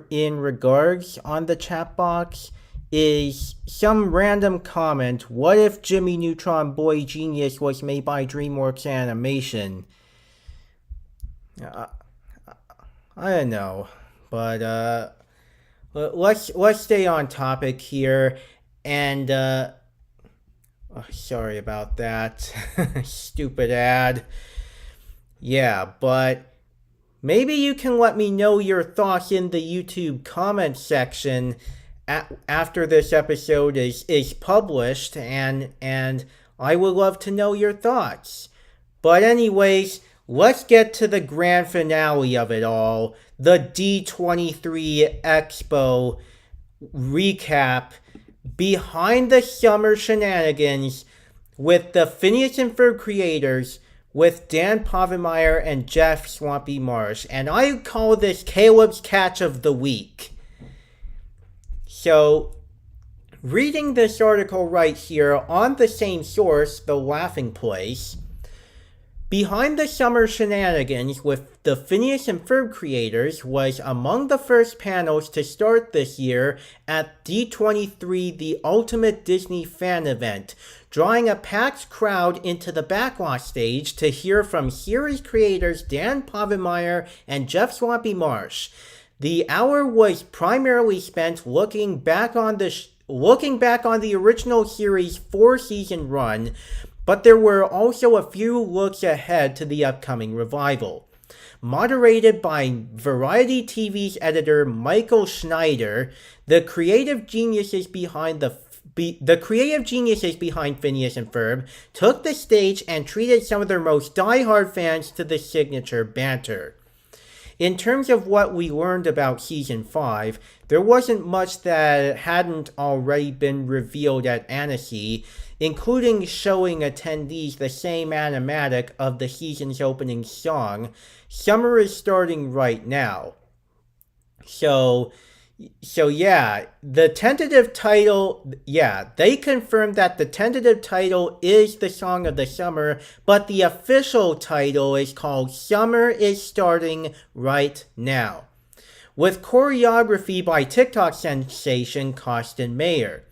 in regards on the chat box is some random comment. What if Jimmy Neutron Boy Genius was made by DreamWorks Animation? I don't know, but let's stay on topic here, and sorry about that. Stupid ad. Yeah, but maybe you can let me know your thoughts in the YouTube comment section after this episode is published, and I would love to know your thoughts. But anyways, let's get to the grand finale of it all, the D23 Expo recap behind the summer shenanigans with the Phineas and Ferb creators, with Dan Povenmire and Jeff Swampy Marsh. And I call this Caleb's Catch of the Week. So, reading this article right here on the same source, The Laughing Place, behind the summer shenanigans with the Phineas and Ferb creators was among the first panels to start this year at D23, the Ultimate Disney Fan Event, drawing a packed crowd into the backlot stage to hear from series creators Dan Povenmire and Jeff Swampy Marsh. The hour was primarily spent looking back on the looking back on the original series' 4-season run, but there were also a few looks ahead to the upcoming revival. Moderated by Variety TV's editor Michael Schneider, the creative geniuses behind Phineas and Ferb took the stage and treated some of their most die-hard fans to the signature banter. In terms of what we learned about Season 5, there wasn't much that hadn't already been revealed at Annecy, including showing attendees the same animatic of the season's opening song, Summer is Starting Right Now. So yeah, the tentative title, they confirmed that the tentative title is the Song of the Summer, but the official title is called Summer is Starting Right Now, with choreography by TikTok sensation Costin Mayer.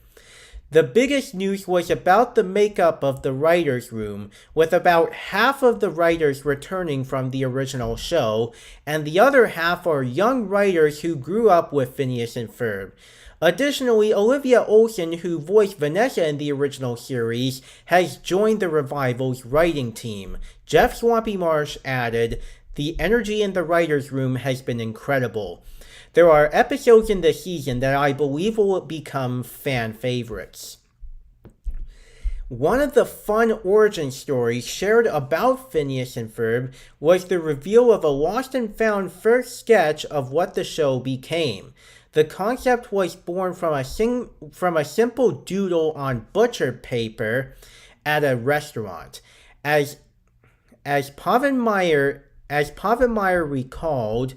The biggest news was about the makeup of the writers' room, with about half of the writers returning from the original show, and the other half are young writers who grew up with Phineas and Ferb. Additionally, Olivia Olson, who voiced Vanessa in the original series, has joined the revival's writing team. Jeff Swampy Marsh added, "The energy in the writers' room has been incredible. There are episodes in this season that I believe will become fan favorites." One of the fun origin stories shared about Phineas and Ferb was the reveal of a lost and found first sketch of what the show became. The concept was born from a simple doodle on butcher paper at a restaurant. As Povenmire recalled,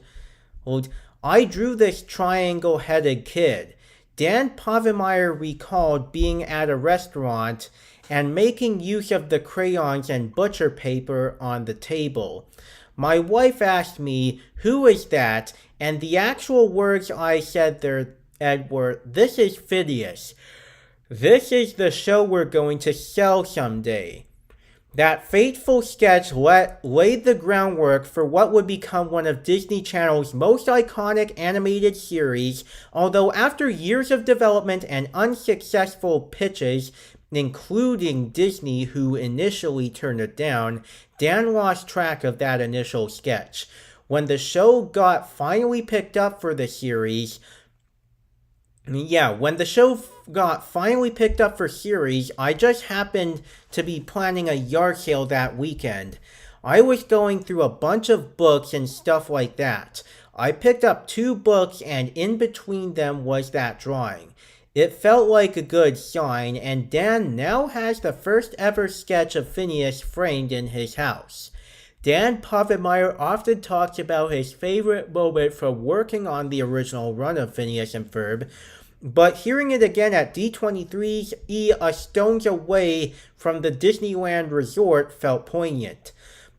"I drew this triangle-headed kid." Dan Povenmire recalled being at a restaurant and making use of the crayons and butcher paper on the table. "My wife asked me, 'Who is that?' and the actual words I said there were, 'This is Phineas. This is the show we're going to sell someday.'" That fateful sketch laid the groundwork for what would become one of Disney Channel's most iconic animated series, although after years of development and unsuccessful pitches, including Disney, who initially turned it down, Dan lost track of that initial sketch. When the show got finally picked up for the series, I just happened to be planning a yard sale that weekend. I was going through a bunch of books and stuff like that. I picked up 2 books, and in between them was that drawing. It felt like a good sign, and Dan now has the first ever sketch of Phineas framed in his house. Dan Povenmire often talks about his favorite moment from working on the original run of Phineas and Ferb, but hearing it again at D23's a stone's away from the Disneyland resort felt poignant.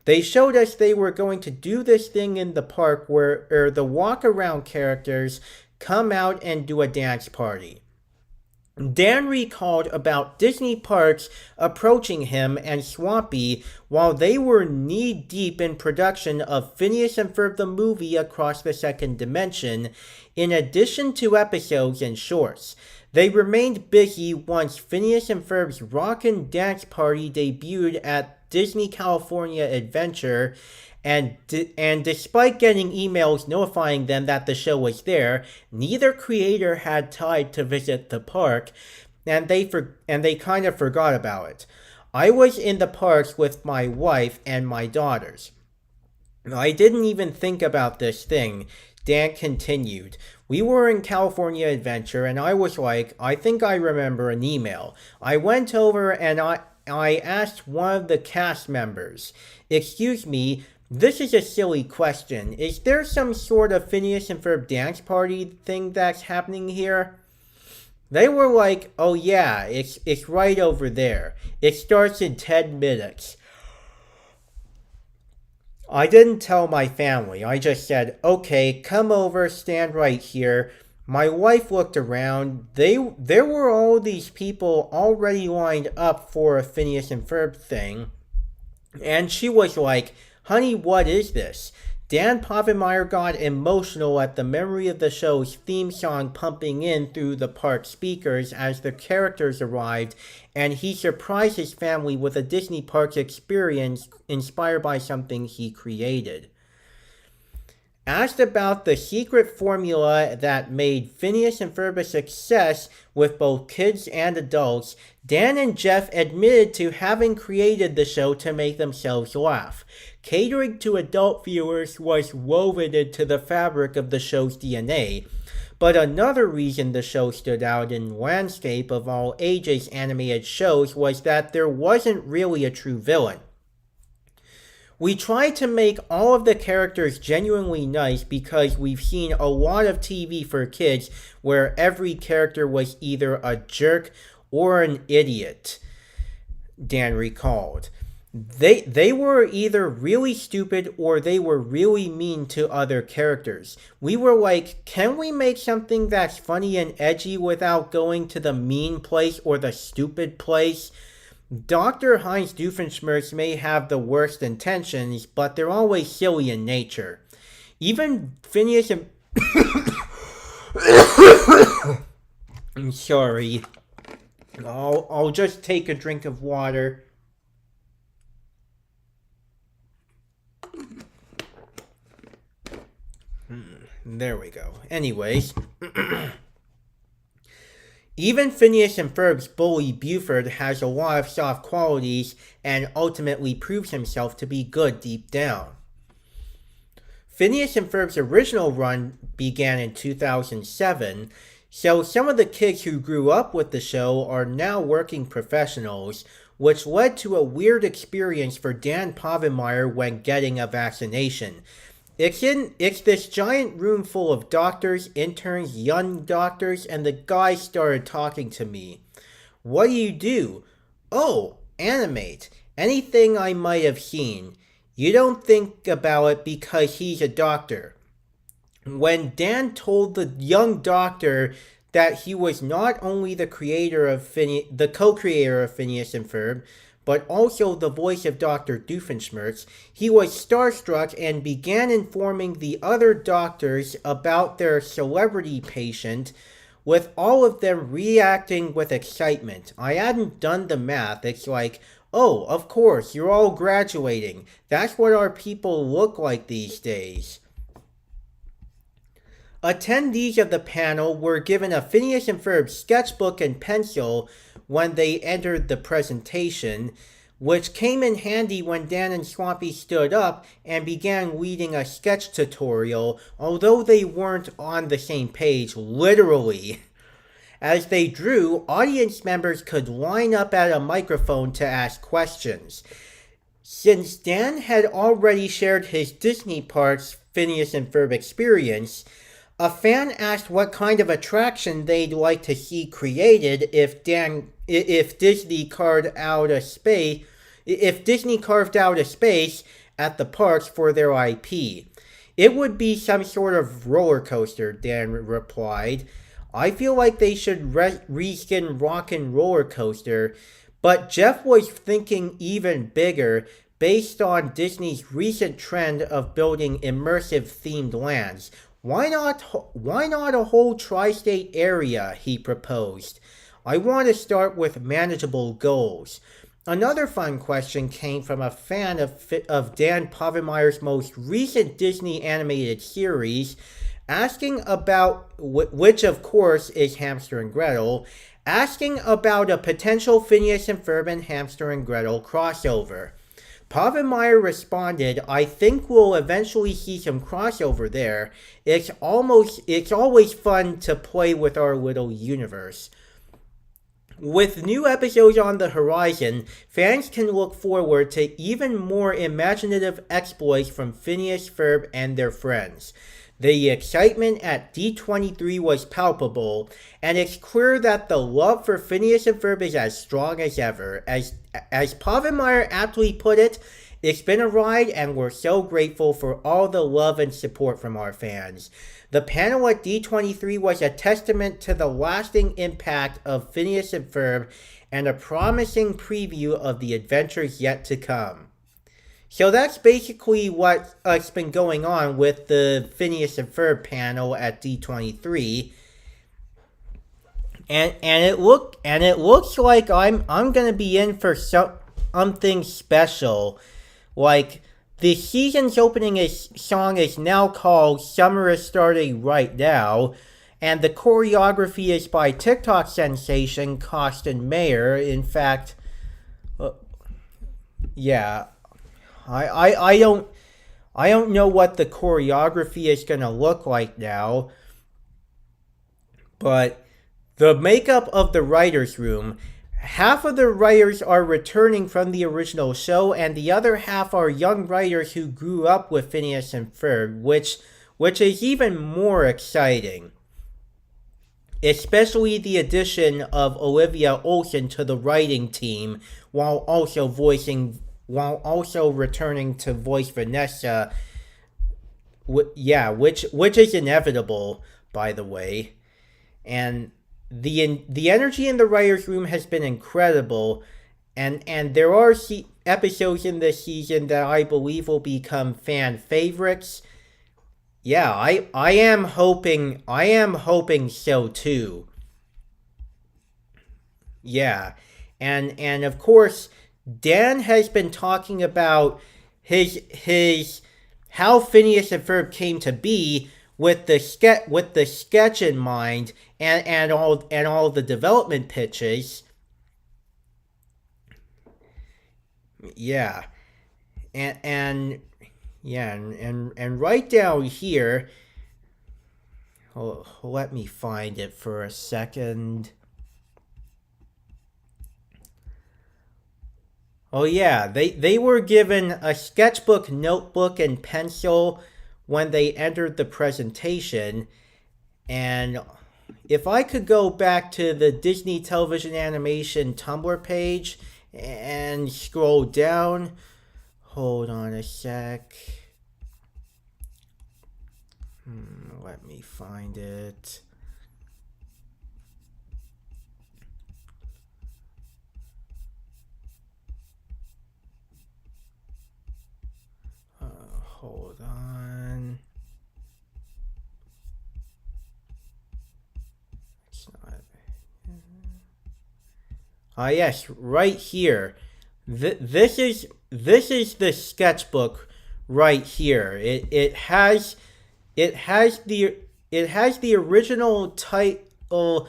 They showed us they were going to do this thing in the park where the walk-around characters come out and do a dance party. Dan recalled about Disney parks approaching him and Swampy while they were knee-deep in production of Phineas and Ferb the movie Across the Second Dimension, in addition to episodes and shorts. They remained busy once Phineas and Ferb's Rockin' Dance Party debuted at Disney California Adventure, and despite getting emails notifying them that the show was there, neither creator had time to visit the park, and they kind of forgot about it. I was in the parks with my wife and my daughters. I didn't even think about this thing, Dan continued. We were in California Adventure, and I was like, I think I remember an email. I went over and I asked one of the cast members, "Excuse me, this is a silly question. Is there some sort of Phineas and Ferb dance party thing that's happening here?" They were like, "Oh yeah, it's right over there. It starts in 10 minutes. I didn't tell my family. I just said, "Okay, come over, stand right here." My wife looked around. There were all these people already lined up for a Phineas and Ferb thing. And she was like, "Honey, what is this?" Dan Povenmire got emotional at the memory of the show's theme song pumping in through the park speakers as the characters arrived, and he surprised his family with a Disney parks experience inspired by something he created. Asked about the secret formula that made Phineas and Ferb a success with both kids and adults, Dan and Jeff admitted to having created the show to make themselves laugh. Catering to adult viewers was woven into the fabric of the show's DNA. But another reason the show stood out in the landscape of all ages animated shows was that there wasn't really a true villain. We tried to make all of the characters genuinely nice because we've seen a lot of TV for kids where every character was either a jerk or an idiot, Dan recalled. They were either really stupid or they were really mean to other characters. We were like, can we make something that's funny and edgy without going to the mean place or the stupid place? Dr. Heinz Doofenshmirtz may have the worst intentions, but they're always silly in nature. Even Phineas and... I'm sorry. I'll just take a drink of water. There we go. Anyways... Even Phineas and Ferb's bully Buford has a lot of soft qualities and ultimately proves himself to be good deep down. Phineas and Ferb's original run began in 2007, so some of the kids who grew up with the show are now working professionals, which led to a weird experience for Dan Povenmire when getting a vaccination. It's this giant room full of doctors, interns, young doctors, and the guy started talking to me. What do you do? Oh, animate. Anything I might have seen. You don't think about it because he's a doctor. When Dan told the young doctor that he was not only the co-creator of Phineas and Ferb, but also the voice of Dr. Doofenshmirtz, he was starstruck and began informing the other doctors about their celebrity patient, with all of them reacting with excitement. I hadn't done the math. It's like, oh, of course, you're all graduating. That's what our people look like these days. Attendees of the panel were given a Phineas and Ferb sketchbook and pencil when they entered the presentation, which came in handy when Dan and Swampy stood up and began leading a sketch tutorial, although they weren't on the same page, literally. As they drew, audience members could line up at a microphone to ask questions. Since Dan had already shared his Disney Parks Phineas and Ferb experience, a fan asked what kind of attraction they'd like to see created if Disney carved out a space at the parks for their IP. It would be some sort of roller coaster, Dan replied. I feel like they should reskin Rockin' Roller Coaster, but Jeff was thinking even bigger based on Disney's recent trend of building immersive themed lands. Why not a whole tri-state area, he proposed. I want to start with manageable goals. Another fun question came from a fan of Dan Povenmire's most recent Disney animated series, asking about, which of course is Hamster and Gretel, asking about a potential Phineas and Ferb and Hamster and Gretel crossover. Povenmire responded, I think we'll eventually see some crossover there. It's always fun to play with our little universe. With new episodes on the horizon, fans can look forward to even more imaginative exploits from Phineas, Ferb, and their friends. The excitement at D23 was palpable, and it's clear that the love for Phineas and Ferb is as strong as ever. As Povenmire aptly put it, it's been a ride, and we're so grateful for all the love and support from our fans. The panel at D23 was a testament to the lasting impact of Phineas and Ferb and a promising preview of the adventures yet to come. So that's basically what's been going on with the Phineas and Ferb panel at D23. And it looks like I'm gonna be in for something special. Like, the season's opening song is now called Summer is Starting Right Now, and the choreography is by TikTok sensation Costin Mayer. In fact, yeah, I don't know what the choreography is gonna look like now, but the makeup of the writers' room. Half of the writers are returning from the original show, and the other half are young writers who grew up with Phineas and Ferb, which is even more exciting. Especially the addition of Olivia Olson to the writing team, while also returning to voice Vanessa. Which is inevitable, by the way. And the energy in the writers' room has been incredible, and there are episodes in this season that I believe will become fan favorites. Yeah, I am hoping so too. Yeah, and of course, Dan has been talking about his how Phineas and Ferb came to be, with the sketch in mind, and all the development pitches. Yeah, and right down here. Oh, let me find it for a second. Oh yeah, they were given a sketchbook, notebook, and pencil when they entered the presentation. And if I could go back to the Disney Television Animation Tumblr page and scroll down. Hold on a sec. Let me find it. Hold on. It's not. Yes, right here. This is the sketchbook right here. It has the original title.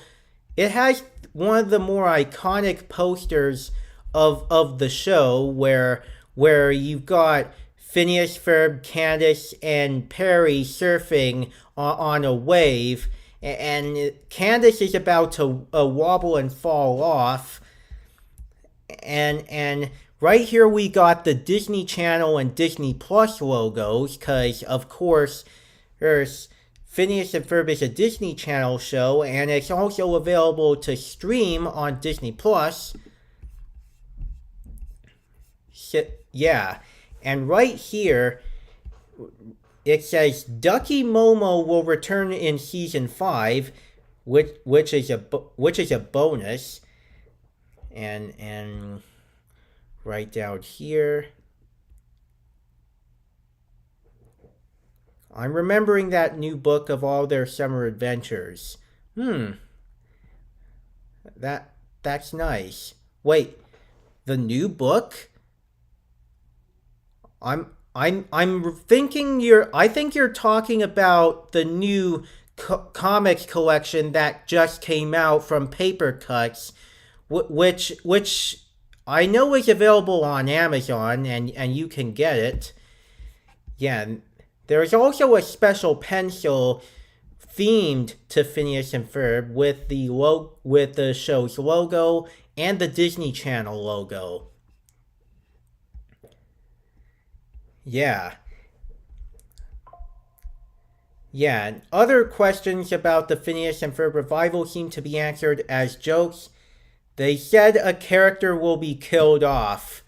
It has one of the more iconic posters of the show, where you've got Phineas, Ferb, Candace, and Perry surfing on a wave, and Candace is about to wobble and fall off. And right here we got the Disney Channel and Disney Plus logos, because of course there's Phineas and Ferb is a Disney Channel show, and it's also available to stream on Disney Plus. So, yeah. And right here, it says Ducky Momo will return in season 5, which is a bonus. And right down here, I'm remembering that new book of all their summer adventures. That's nice. Wait, the new book? I'm thinking I think you're talking about the new comics collection that just came out from Paper Cuts, which I know is available on Amazon, and you can get it. Yeah, there's also a special pencil themed to Phineas and Ferb with the show's logo and the Disney Channel logo. Yeah. Yeah, and other questions about the Phineas and Ferb revival seem to be answered as jokes. They said a character will be killed off.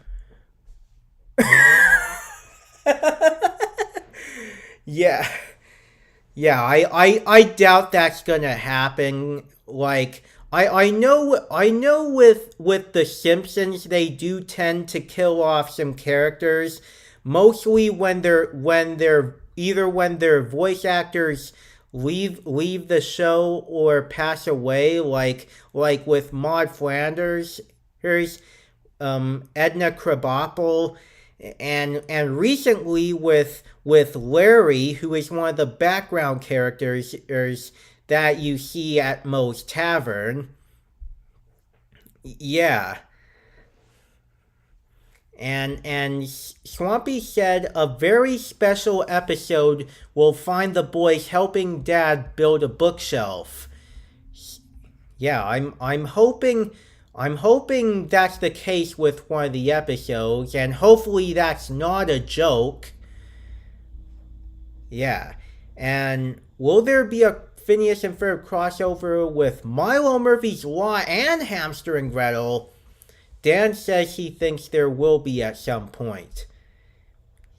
Yeah. Yeah, I doubt that's gonna happen. Like, I know with The Simpsons, they do tend to kill off some characters, mostly when their voice actors leave the show or pass away, like with Maud Flanders, Edna Krabappel, and recently with Larry, who is one of the background characters that you see at Moe's Tavern. Yeah. And Swampy said a very special episode will find the boys helping Dad build a bookshelf. Yeah, I'm hoping that's the case with one of the episodes, and hopefully that's not a joke. Yeah, and will there be a Phineas and Ferb crossover with Milo Murphy's Law and Hamster and Gretel? Dan says he thinks there will be at some point.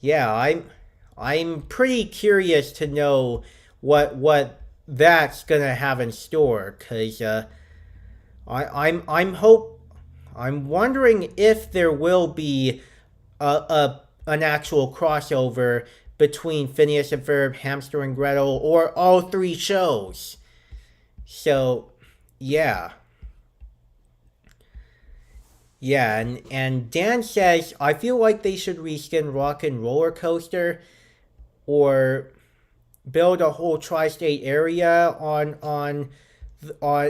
Yeah, I'm pretty curious to know what that's gonna have in store, cause I'm wondering if there will be an actual crossover between Phineas and Ferb, Hamster and Gretel, or all three shows. So, yeah. Yeah, and Dan says, I feel like they should reskin Rock and Roller Coaster or build a whole tri-state area on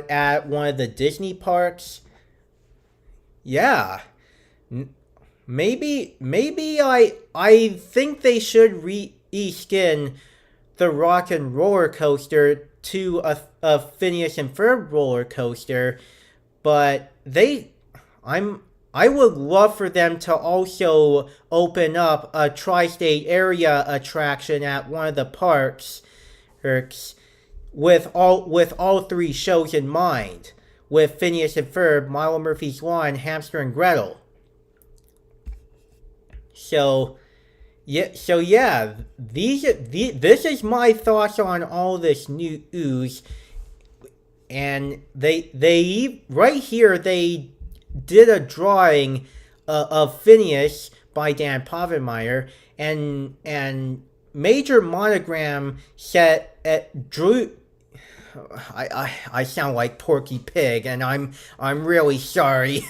at one of the Disney parks. Yeah. Maybe I think they should reskin the Rock and Roller Coaster to a Phineas and Ferb roller coaster, but I would love for them to also open up a tri-state area attraction at one of the parks, with all three shows in mind, with Phineas and Ferb, Milo Murphy's Law, and Hamster and Gretel. So this is my thoughts on all this news, and they right here they did a drawing of Phineas by Dan Povenmire, and Major Monogram drew. I sound like Porky Pig, and I'm really sorry.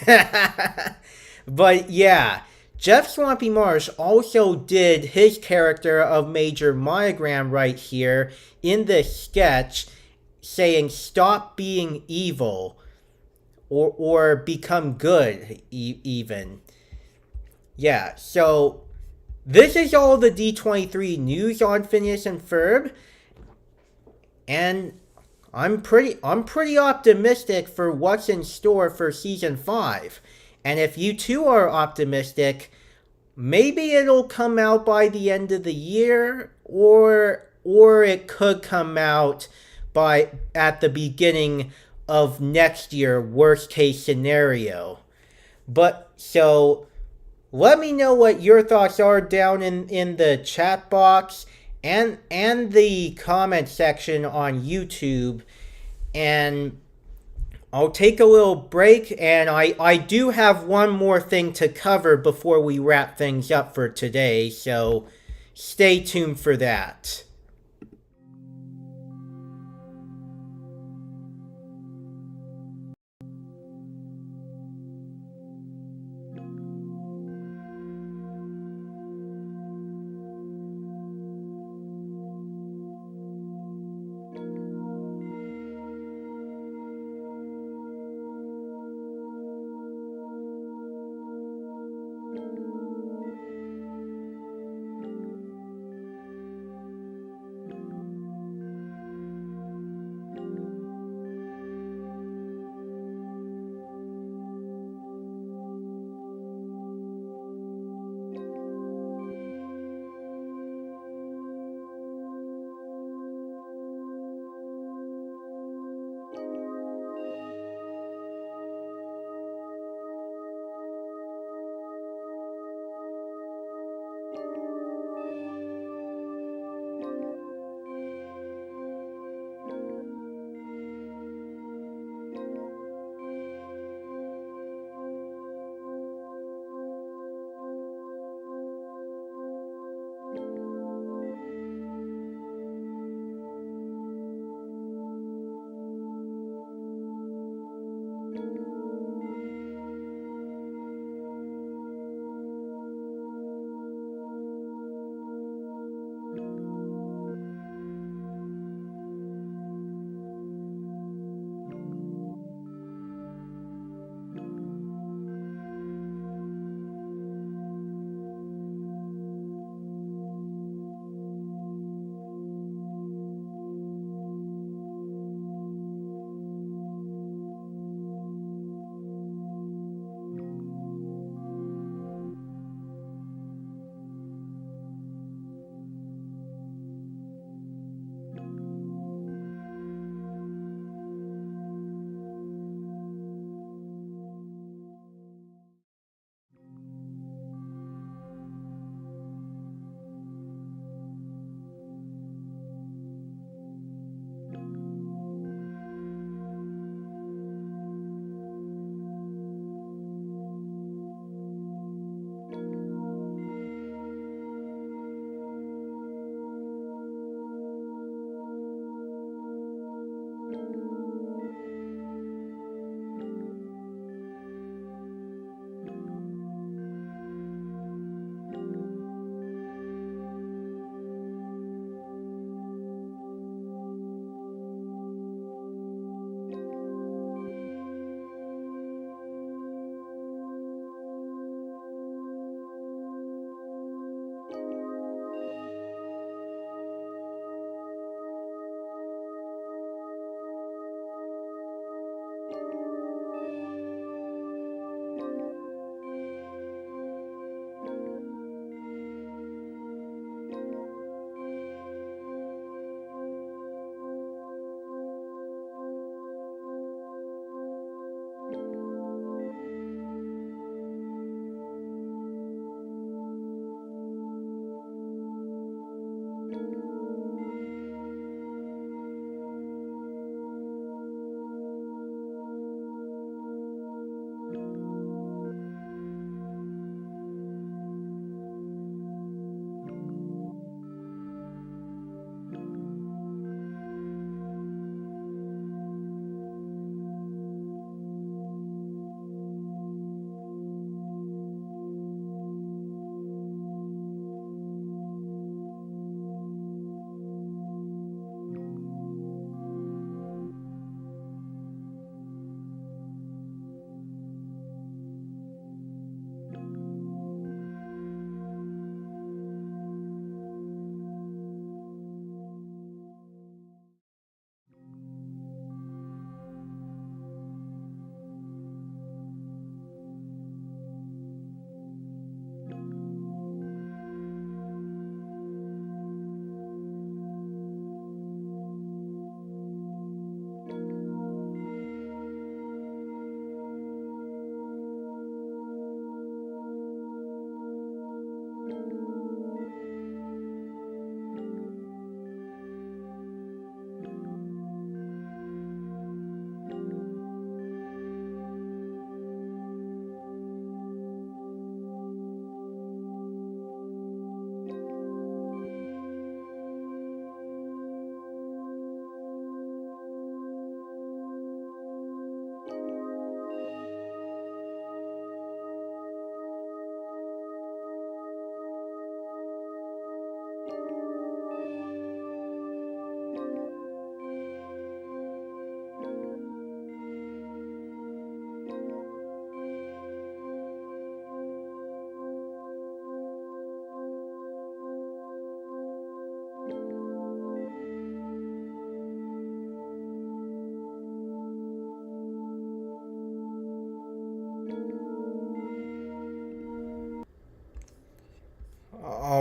But yeah, Jeff Swampy Marsh also did his character of Major Monogram right here in this sketch, saying stop being evil. Or become good, even. Yeah, so this is all the D23 news on Phineas and Ferb, and I'm pretty optimistic for what's in store for season 5. And if you too are optimistic, maybe it'll come out by the end of the year, or it could come out at the beginning of next year, worst case scenario. But so let me know what your thoughts are down in the chat box and the comment section on YouTube, and I'll take a little break, and I do have one more thing to cover before we wrap things up for today, so stay tuned for that.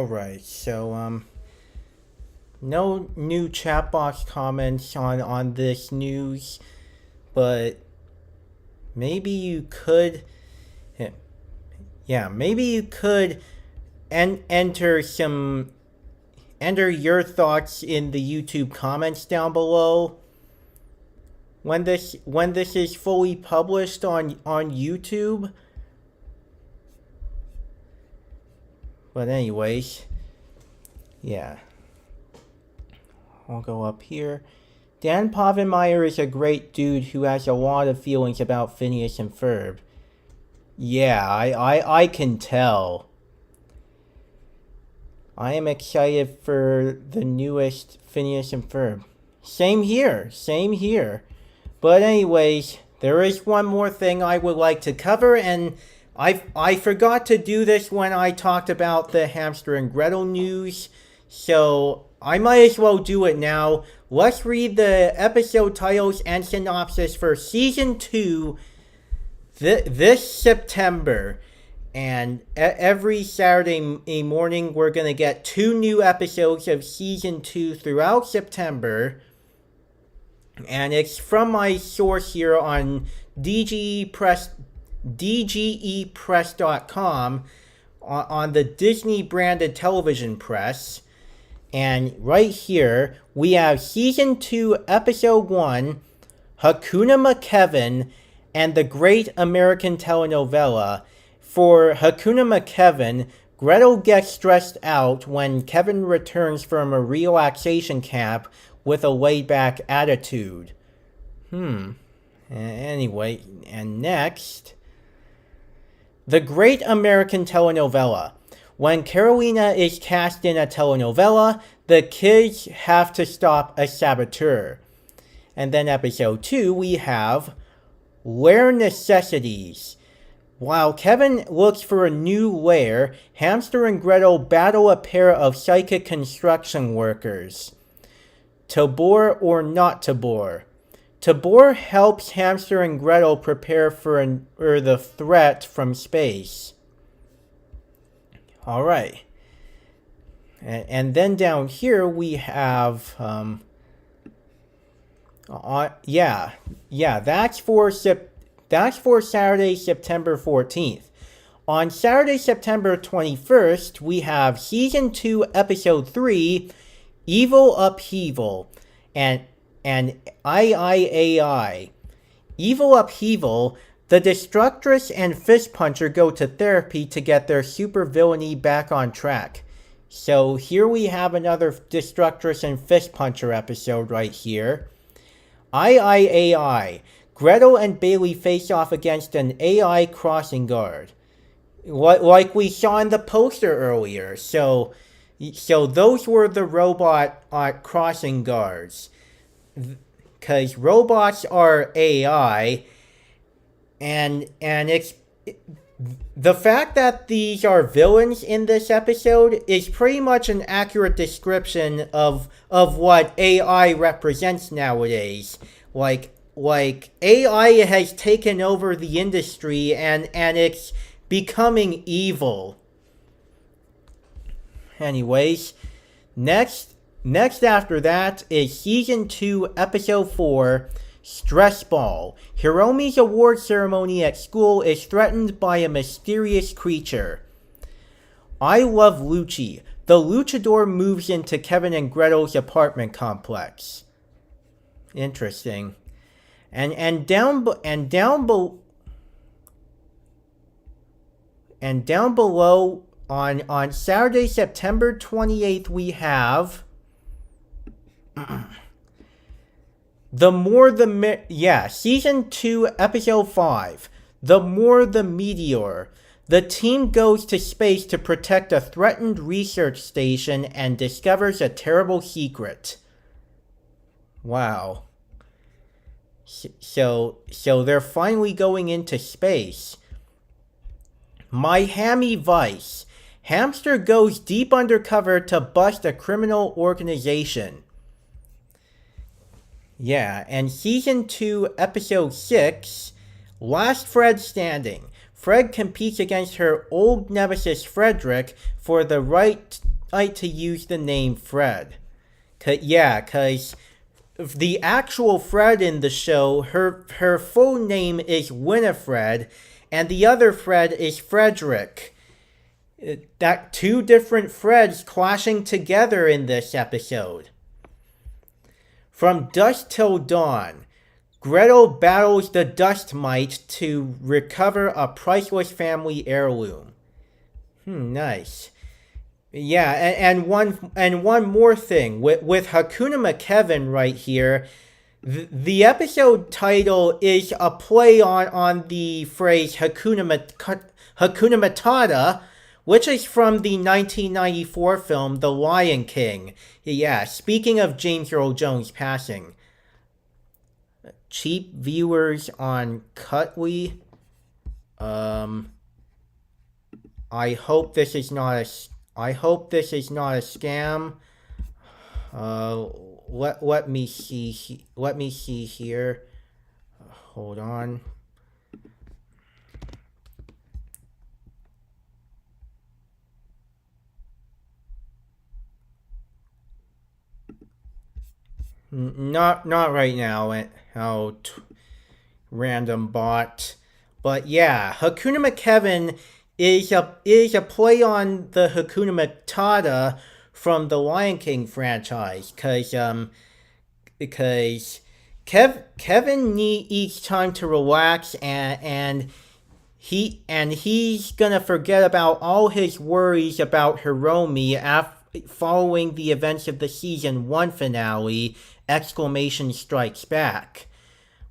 Alright, so, no new chat box comments on this news, but maybe you could, maybe you could enter your thoughts in the YouTube comments down below when this is fully published on YouTube. But anyways, yeah. I'll go up here. Dan Povenmire is a great dude who has a lot of feelings about Phineas and Ferb. Yeah, I can tell. I am excited for the newest Phineas and Ferb. Same here. But anyways, there is one more thing I would like to cover, and I forgot to do this when I talked about the Hamster and Gretel news, so I might as well do it now. Let's read the episode titles and synopsis for Season 2 this September. And every Saturday morning, we're going to get 2 new episodes of Season 2 throughout September. And it's from my source here on DGEpress.com on the Disney branded television press. And right here, we have Season 2, Episode 1, Hakuna McKevin, and the Great American Telenovela. For Hakuna McKevin, Gretel gets stressed out when Kevin returns from a relaxation camp with a laid-back attitude. Anyway, and next, the Great American Telenovela. When Carolina is cast in a telenovela, the kids have to stop a saboteur. And then episode 2, we have Lair Necessities. While Kevin looks for a new lair, Hamster and Gretel battle a pair of psychic construction workers. Tabor or not Tabor? Tabor helps Hamster and Gretel prepare for the threat from space. Alright. And then down here we have, that's for Saturday, September 14th. On Saturday, September 21st, we have Season 2, Episode 3, Evil Upheaval, and III. Evil Upheaval, the Destructress and Fist Puncher go to therapy to get their supervillainy back on track. So here we have another Destructress and Fist Puncher episode right here. III. Gretel and Bailey face off against an AI crossing guard. Like we saw in the poster earlier. So those were the robot crossing guards. Because robots are AI, and it's the fact that these are villains in this episode is pretty much an accurate description of what AI represents nowadays. Like AI has taken over the industry and it's becoming evil. Anyways, next after that is Season 2, Episode 4, Stress Ball. Hiromi's award ceremony at school is threatened by a mysterious creature. I Love Lucci. The luchador moves into Kevin and Gretel's apartment complex. Interesting. And down below on Saturday, September 28th, we have Season 2, Episode 5, The More the Meteor. The team goes to space to protect a threatened research station and discovers a terrible secret. Wow. So they're finally going into space. Miami Vice. Hamster goes deep undercover to bust a criminal organization. Yeah, and Season 2, Episode 6, Last Fred Standing. Fred competes against her old nemesis Frederick for the right like to use the name Fred. Because the actual Fred in the show, her full name is Winifred, and the other Fred is Frederick. That two different Freds clashing together in this episode. From dusk till dawn, Gretel battles the dust mite to recover a priceless family heirloom. Nice. Yeah, and one more thing with Hakuna McKevin right here. The episode title is a play on the phrase Hakuna Matata, which is from the 1994 film The Lion King. Yeah, speaking of James Earl Jones passing. Cheap viewers on Cutly. I hope this is not a scam. Let me see here. Hold on. Not right now. Random bot. But yeah, Hakuna McKevin is a play on the Hakuna Matata from the Lion King franchise, because Kevin needs time to relax, and he's gonna forget about all his worries about Hiromi following the events of the season 1 finale, Exclamation Strikes Back,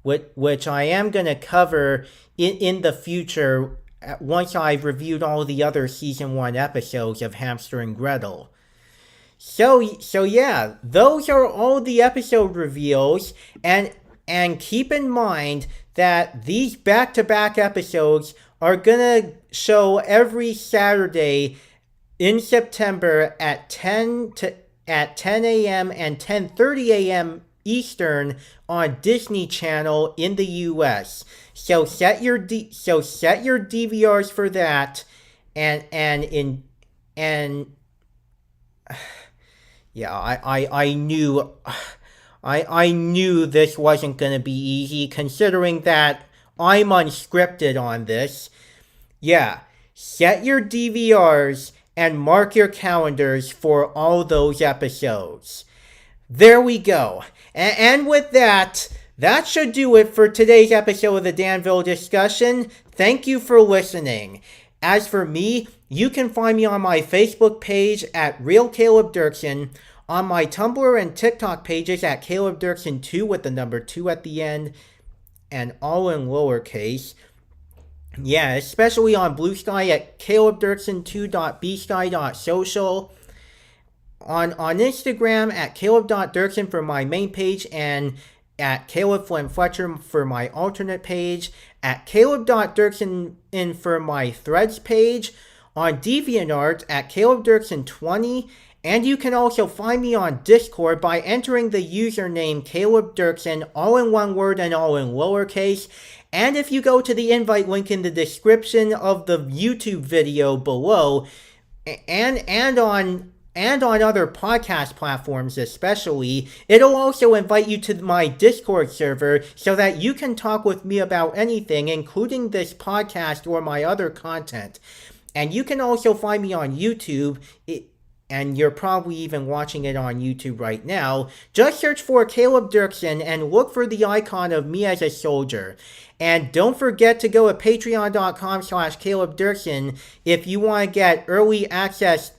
which I am gonna cover in the future once I've reviewed all the other season 1 episodes of Hamster and Gretel. So yeah, those are all the episode reveals, and keep in mind that these back-to-back episodes are gonna show every Saturday in September at 10 a.m. and 10:30 a.m. Eastern on Disney Channel in the U.S. So set your DVRs for that, and yeah, I knew this wasn't gonna be easy, considering that I'm unscripted on this. Yeah, set your DVRs and mark your calendars for all those episodes. There we go. And with that should do it for today's episode of the Danville Discussion. Thank you for listening. As for me, you can find me on my Facebook page at Real Caleb Dirksen, on my Tumblr and TikTok pages at Caleb Dirksen 2 with the number 2 at the end, and all in lowercase. Yeah, especially on Blue Sky at calebdirksen2.bsky.social. On Instagram at caleb.dirksen for my main page, and at Caleb Flynn Fletcher for my alternate page, at caleb.dirksen for my threads page, on DeviantArt at calebdirksen20, and you can also find me on Discord by entering the username Caleb Dirksen, all in one word and all in lowercase. And if you go to the invite link in the description of the YouTube video below, and on other podcast platforms especially, it'll also invite you to my Discord server so that you can talk with me about anything, including this podcast or my other content. And you can also find me on YouTube, and you're probably even watching it on YouTube right now. Just search for Caleb Dirksen and look for the icon of me as a soldier. And don't forget to go to patreon.com/Caleb Dirksen if you want to get early access,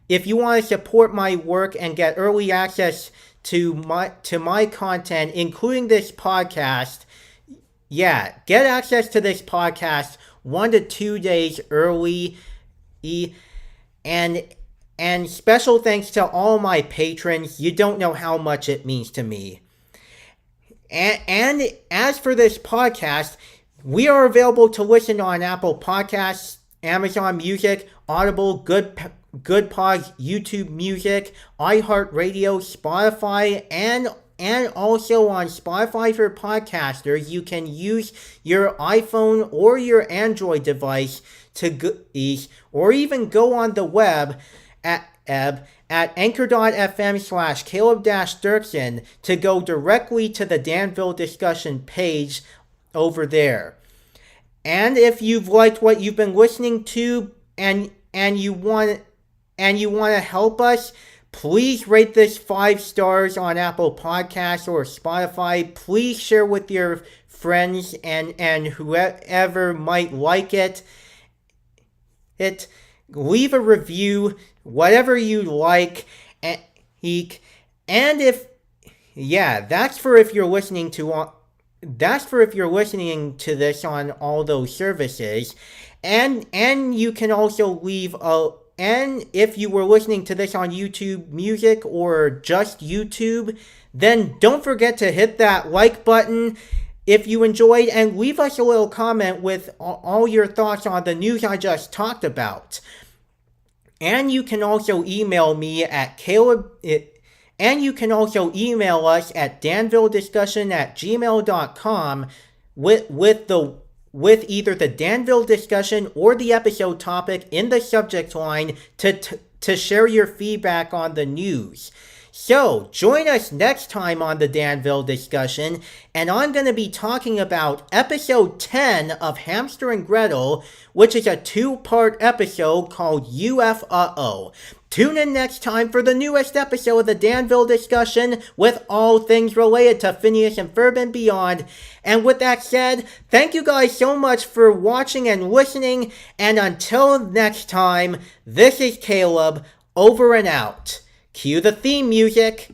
if you want to support my work and get early access to my content, including this podcast. Yeah, get access to this podcast 1 to 2 days early. And special thanks to all my patrons. You don't know how much it means to me. And as for this podcast, we are available to listen on Apple Podcasts, Amazon Music, Audible, Good Pods, YouTube Music, iHeartRadio, Spotify, and also on Spotify for podcasters. You can use your iPhone or your Android device or even go on the web at anchor.fm/Caleb-Dirksen to go directly to the Danville Discussion page over there. And if you've liked what you've been listening to and you want to help us, please rate this 5 stars on Apple Podcasts or Spotify. Please share with your friends and whoever might like it. Leave a review, whatever you like, and that's for if you're listening to this on all those services, and you can also leave and if you were listening to this on YouTube Music or just YouTube, then don't forget to hit that like button if you enjoyed, and leave us a little comment with all your thoughts on the news I just talked about. And you can also email me at and you can also email us at danvillediscussion@gmail.com with either the Danville Discussion or the episode topic in the subject line to share your feedback on the news. So, join us next time on the Danville Discussion, and I'm going to be talking about episode 10 of Hamster and Gretel, which is a 2-part episode called UFO. Tune in next time for the newest episode of the Danville Discussion with all things related to Phineas and Ferb and beyond. And with that said, thank you guys so much for watching and listening, and until next time, this is Caleb, over and out. Cue the theme music.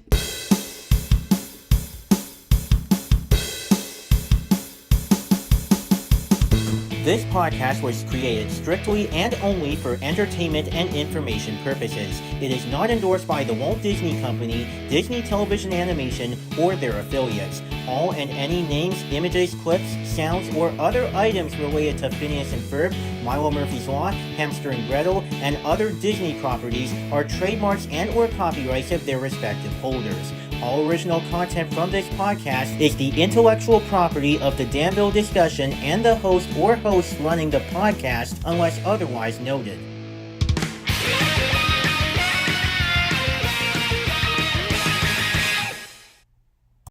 This podcast was created strictly and only for entertainment and information purposes. It is not endorsed by the Walt Disney Company, Disney Television Animation, or their affiliates. All and any names, images, clips, sounds, or other items related to Phineas and Ferb, Milo Murphy's Law, Hamster and Gretel, and other Disney properties are trademarks and or copyrights of their respective holders. All original content from this podcast is the intellectual property of the Danville Discussion and the host or hosts running the podcast unless otherwise noted.